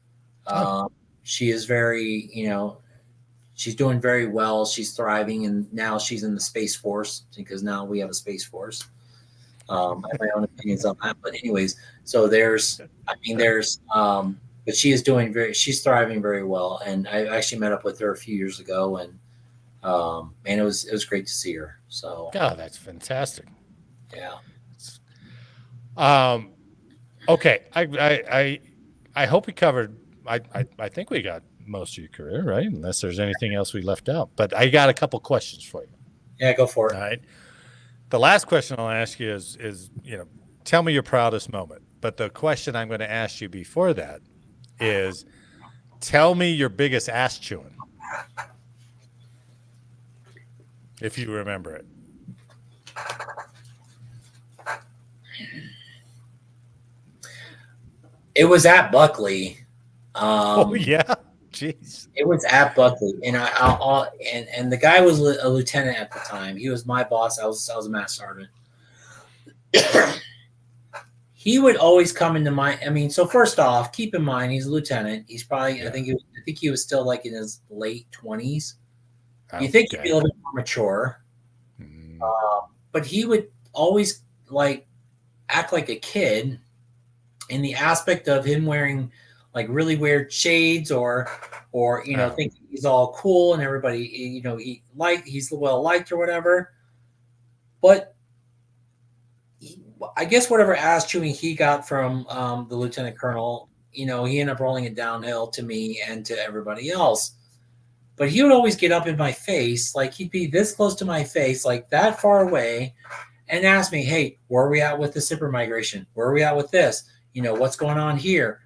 She is very, she's doing very well. She's thriving, and now she's in the Space Force, because now we have a Space Force. I have my own opinions on that, but anyways, so but she is she's thriving very well. And I actually met up with her a few years ago, and it was great to see her. So, God, that's fantastic. Yeah. Okay. I hope we covered, I think we got most of your career, right? Unless there's anything else we left out, but I got a couple questions for you. Yeah, go for it. All right. The last question I'll ask you is, tell me your proudest moment. But the question I'm going to ask you before that is, tell me your biggest ass chewing, if you remember it. It was at Buckley. Oh yeah, jeez. It was at Buckley, and and the guy was a lieutenant at the time. He was my boss. I was a master sergeant. He would always come into my. I mean, so first off, keep in mind he's a lieutenant. He's probably. Yeah. I think he was still like in his late 20s. You think he'd be a little bit more mature, but he would always act like a kid. In the aspect of him wearing like really weird shades or thinking he's all cool and everybody, he's well liked or whatever. But I guess whatever ass chewing he got from the lieutenant colonel, he ended up rolling it downhill to me and to everybody else. But he would always get up in my face, like he'd be this close to my face, like that far away, and ask me, "Hey, where are we at with the SIPR migration? Where are we at with this? What's going on here?"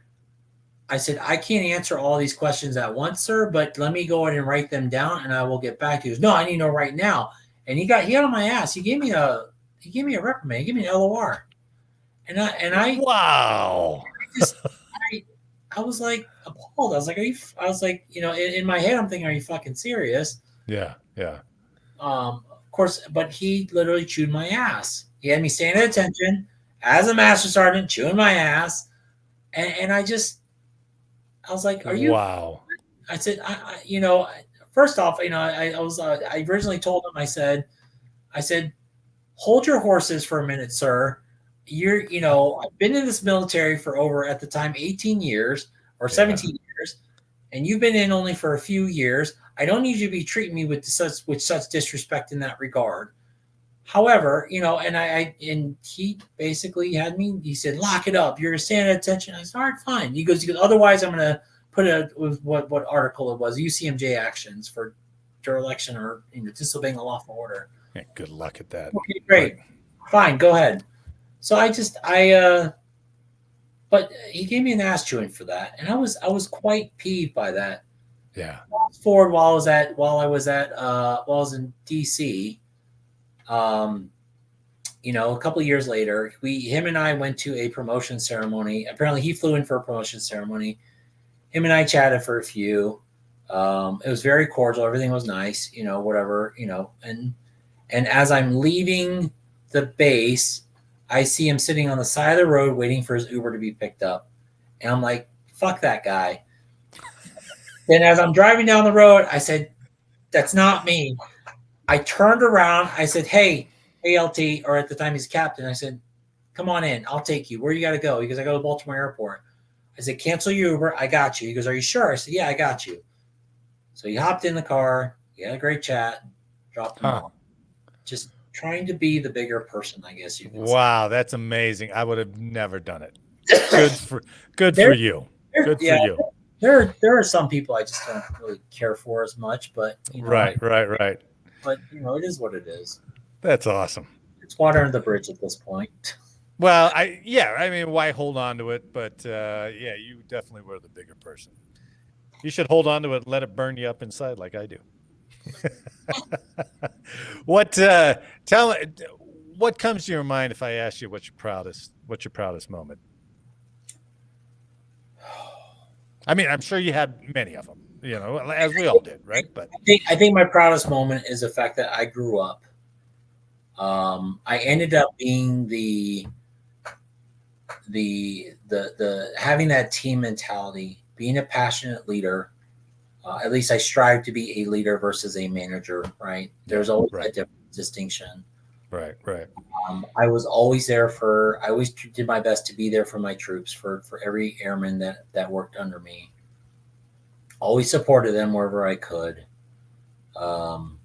I said, "I can't answer all these questions at once, sir, but let me go ahead and write them down and I will get back to you." He goes, "No, I need to know right now." And he got on my ass. He gave me a reprimand. He gave me an LOR. And I wow. I was like appalled. I was like, in my head I'm thinking, are you fucking serious? Yeah. Of course, but he literally chewed my ass. He had me staying at attention as a master sergeant, chewing my ass, and I was like, "Are you?" Wow. I said, first off, I originally told him, I said, "Hold your horses for a minute, sir. I've been in this military for over, at the time, 18 years or 17 years, and you've been in only for a few years. I don't need you to be treating me with such disrespect in that regard." However, and he basically had me, he said, "Lock it up. You're going to stand at attention." I said, "All right, fine." He goes, "Otherwise, I'm going to put it with what article it was, UCMJ actions for dereliction or disobeying a lawful order." Yeah, good luck at that. Okay, great. Fine, go ahead. So but he gave me an ass chewing for that. And I was quite peeved by that. Yeah. Fast forward while I was in DC, a couple of years later, him and I went to a promotion ceremony. Apparently he flew in for a promotion ceremony. Him and I chatted for a few. It was very cordial. Everything was nice, whatever, and as I'm leaving the base, I see him sitting on the side of the road waiting for his Uber to be picked up. And I'm like, fuck that guy. Then as I'm driving down the road, I said, that's not me. I turned around. I said, hey, ALT, or at the time he's captain. I said, come on in. I'll take you. Where you got to go? He goes, I go to Baltimore Airport. I said, cancel your Uber. I got you. He goes, are you sure? I said, yeah, I got you. So he hopped in the car. He had a great chat. Dropped him off. Just trying to be the bigger person, I guess you can say. Wow, that's amazing. I would have never done it. Good for you. Good for you. There are some people I just don't really care for as much, but right. But it is what it is. That's awesome. It's water under the bridge at this point. Well, I mean, why hold on to it? But you definitely were the bigger person. You should hold on to it and let it burn you up inside like I do. What comes to your mind if I ask you what's your proudest moment? I mean, I'm sure you had many of them, as we all did, right? But I think my proudest moment is the fact that I grew up. I ended up being the having that team mentality, being a passionate leader. At least I strive to be a leader versus a manager, right? There's always a different distinction. Right. I was always there I always did my best to be there for my troops, for every airman that worked under me. Always supported them wherever I could. And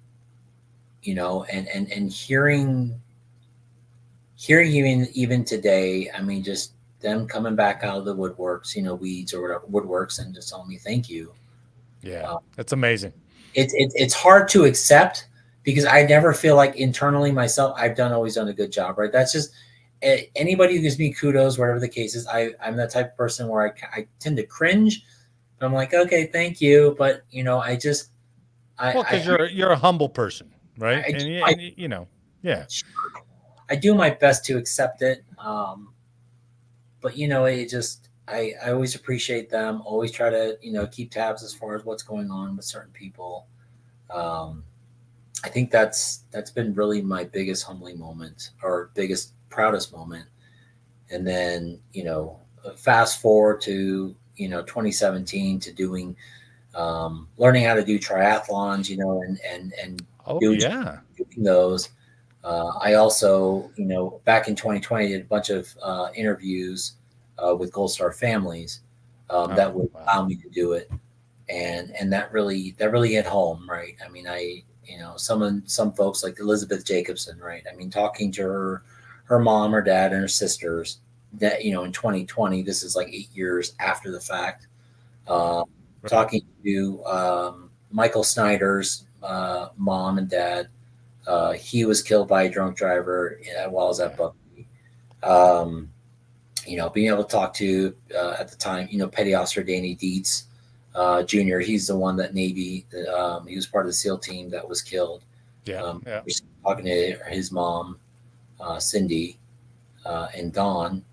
hearing even today, I mean, just them coming back out of the woodworks, weeds or whatever, woodworks, and just telling me thank you. Yeah, that's amazing. It's hard to accept because I never feel like internally myself, I've always done a good job, right? That's just anybody who gives me kudos, whatever the case is. I'm that type of person where I tend to cringe. I'm like, okay, thank you, but because you're a humble person, right? I do my best to accept it, but it just. I always appreciate them. Always try to keep tabs as far as what's going on with certain people. I think that's been really my biggest humbling moment or biggest proudest moment. And then fast forward to 2017 to doing learning how to do triathlons, and doing those. I also back in 2020 did a bunch of interviews. With Gold Star families that would allow me to do it, and that really hit home, right? I mean, some folks like Elizabeth Jacobson, right? I mean, talking to her mom, her dad, and her sisters that in 2020, this is like 8 years after the fact. Talking to Michael Snyder's mom and dad, he was killed by a drunk driver while I was at Buckley. Being able to talk to, at the time, Petty Officer Danny Dietz, Jr. He's the one that Navy, he was part of the SEAL team that was killed. Talking to his mom, Cindy, and Dawn,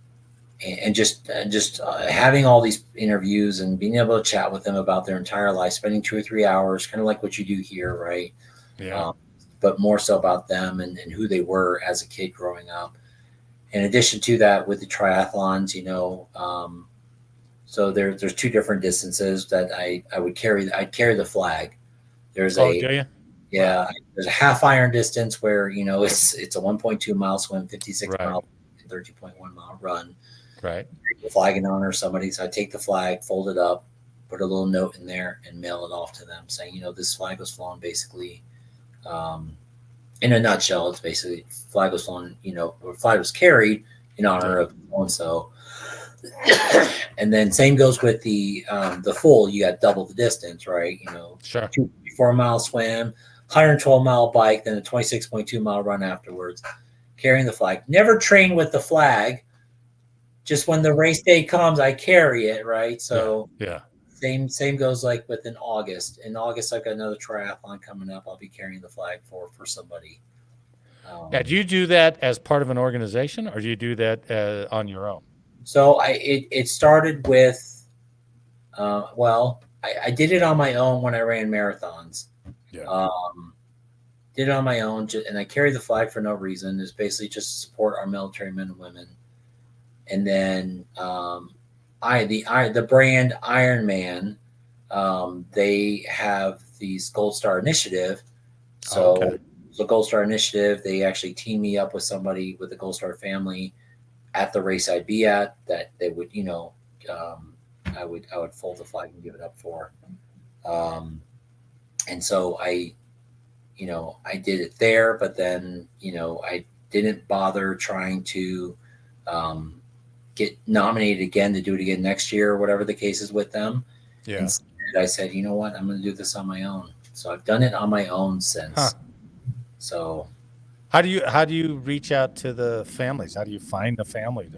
and just having all these interviews and being able to chat with them about their entire life, spending 2 or 3 hours, kind of like what you do here, right? But more so about them and who they were as a kid growing up. In addition to that, with the triathlons, so there's 2 different distances that I would carry. I'd carry the flag. There's there's a half iron distance where it's a 1.2 mile swim, 56 mile, 13.1 mile run. Right. The flag in honor of somebody. So I take the flag, fold it up, put a little note in there, and mail it off to them, saying this flag was flown basically. In a nutshell, it's basically flag was flown, or flag was carried in honor of so-and-so. And then same goes with the full, you got double the distance, right? 4 mile swim, 112 mile bike, then a 26.2 mile run afterwards, carrying the flag. Never train with the flag. Just when the race day comes, I carry it, right? So Same goes like within August. In August, I've got another triathlon coming up. I'll be carrying the flag for somebody. Now, do you do that as part of an organization, or do you do that on your own? So it started with, I did it on my own when I ran marathons. Did it on my own, and I carried the flag for no reason. It's basically just to support our military men and women. And then the brand Iron Man, they have these Gold Star Initiative. So the Gold Star Initiative, they actually team me up with somebody with the Gold Star family at the race I'd be at, that they would, I would fold the flag and give it up for. And so I did it there, but then, I didn't bother trying to get nominated again to do it again next year or whatever the case is with them. Yeah. Instead, I said, you know what, I'm going to do this on my own. So I've done it on my own since. Huh. So how do you reach out to the families? How do you find the family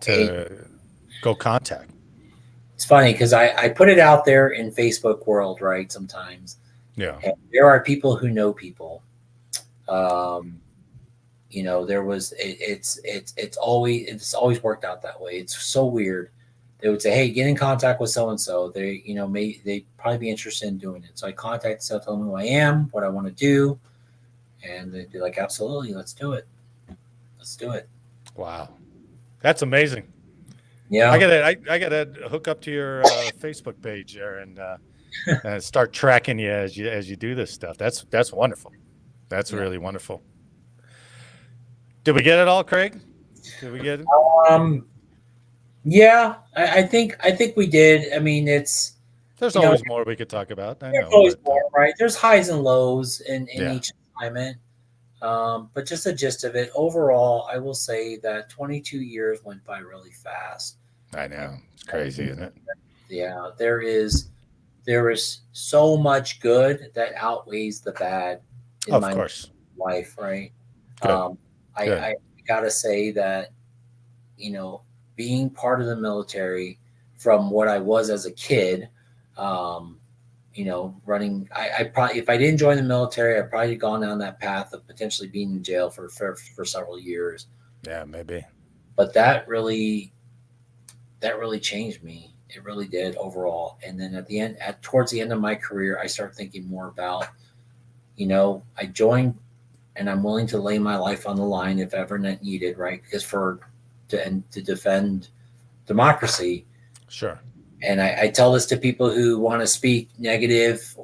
to go contact? It's funny because I put it out there in Facebook world, right? Sometimes. Yeah. And there are people who know people. It's always worked out that way. It's so weird. They would say, hey, get in contact with so-and-so. They'd probably be interested in doing it. So I contacted, so tell them who I am, what I want to do. And they'd be like, absolutely, let's do it. Let's do it. Wow. That's amazing. Yeah. I gotta hook up to your Facebook page there and start tracking you as you do this stuff. That's wonderful. That's really wonderful. Did we get it all, Craig? Did we get it? Yeah, I think we did. I mean, there's always more we could talk about. There's always more, right? There's highs and lows in each assignment. But just the gist of it, overall, I will say that 22 years went by really fast. I know. It's crazy, isn't it? Yeah, there is so much good that outweighs the bad in my life, right? Good. I gotta say that, being part of the military from what I was as a kid, running, I probably, if I didn't join the military, I'd probably gone down that path of potentially being in jail for several years. Yeah, maybe. But that really changed me. It really did overall. And then towards the end of my career, I started thinking more about, I joined and I'm willing to lay my life on the line if ever needed, right? Because to defend democracy. Sure. And I tell this to people who want to speak negative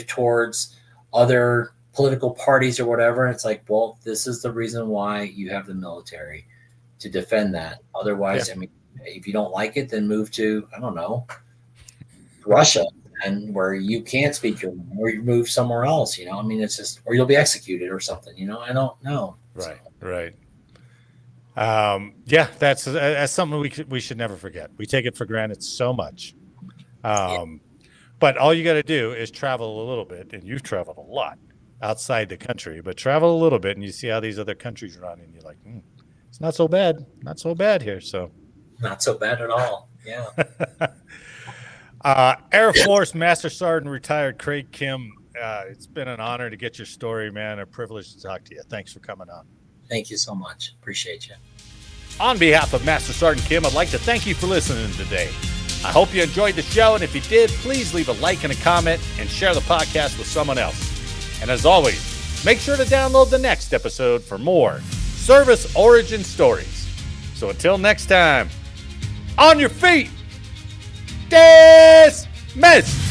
towards other political parties or whatever. And it's like, well, this is the reason why you have the military, to defend that. Otherwise, I mean, if you don't like it, then move to, I don't know, Russia, and where you can't speak your mind, or you move somewhere else, I mean, it's just, or you'll be executed or something, I don't know. Right. Right. That's something we should never forget. We take it for granted so much. But all you got to do is travel a little bit, and you've traveled a lot outside the country, but travel a little bit and you see how these other countries run, and you're like, it's not so bad here. So not so bad at all. Yeah. Air Force Master Sergeant retired Craig Kim. It's been an honor to get your story, man. A privilege to talk to you. Thanks for coming on. Thank you so much. Appreciate you. On behalf of Master Sergeant Kim, I'd like to thank you for listening today. I hope you enjoyed the show, and if you did, please leave a like and a comment and share the podcast with someone else. And as always, make sure to download the next episode for more service origin stories. So until next time, on your feet, dismiss!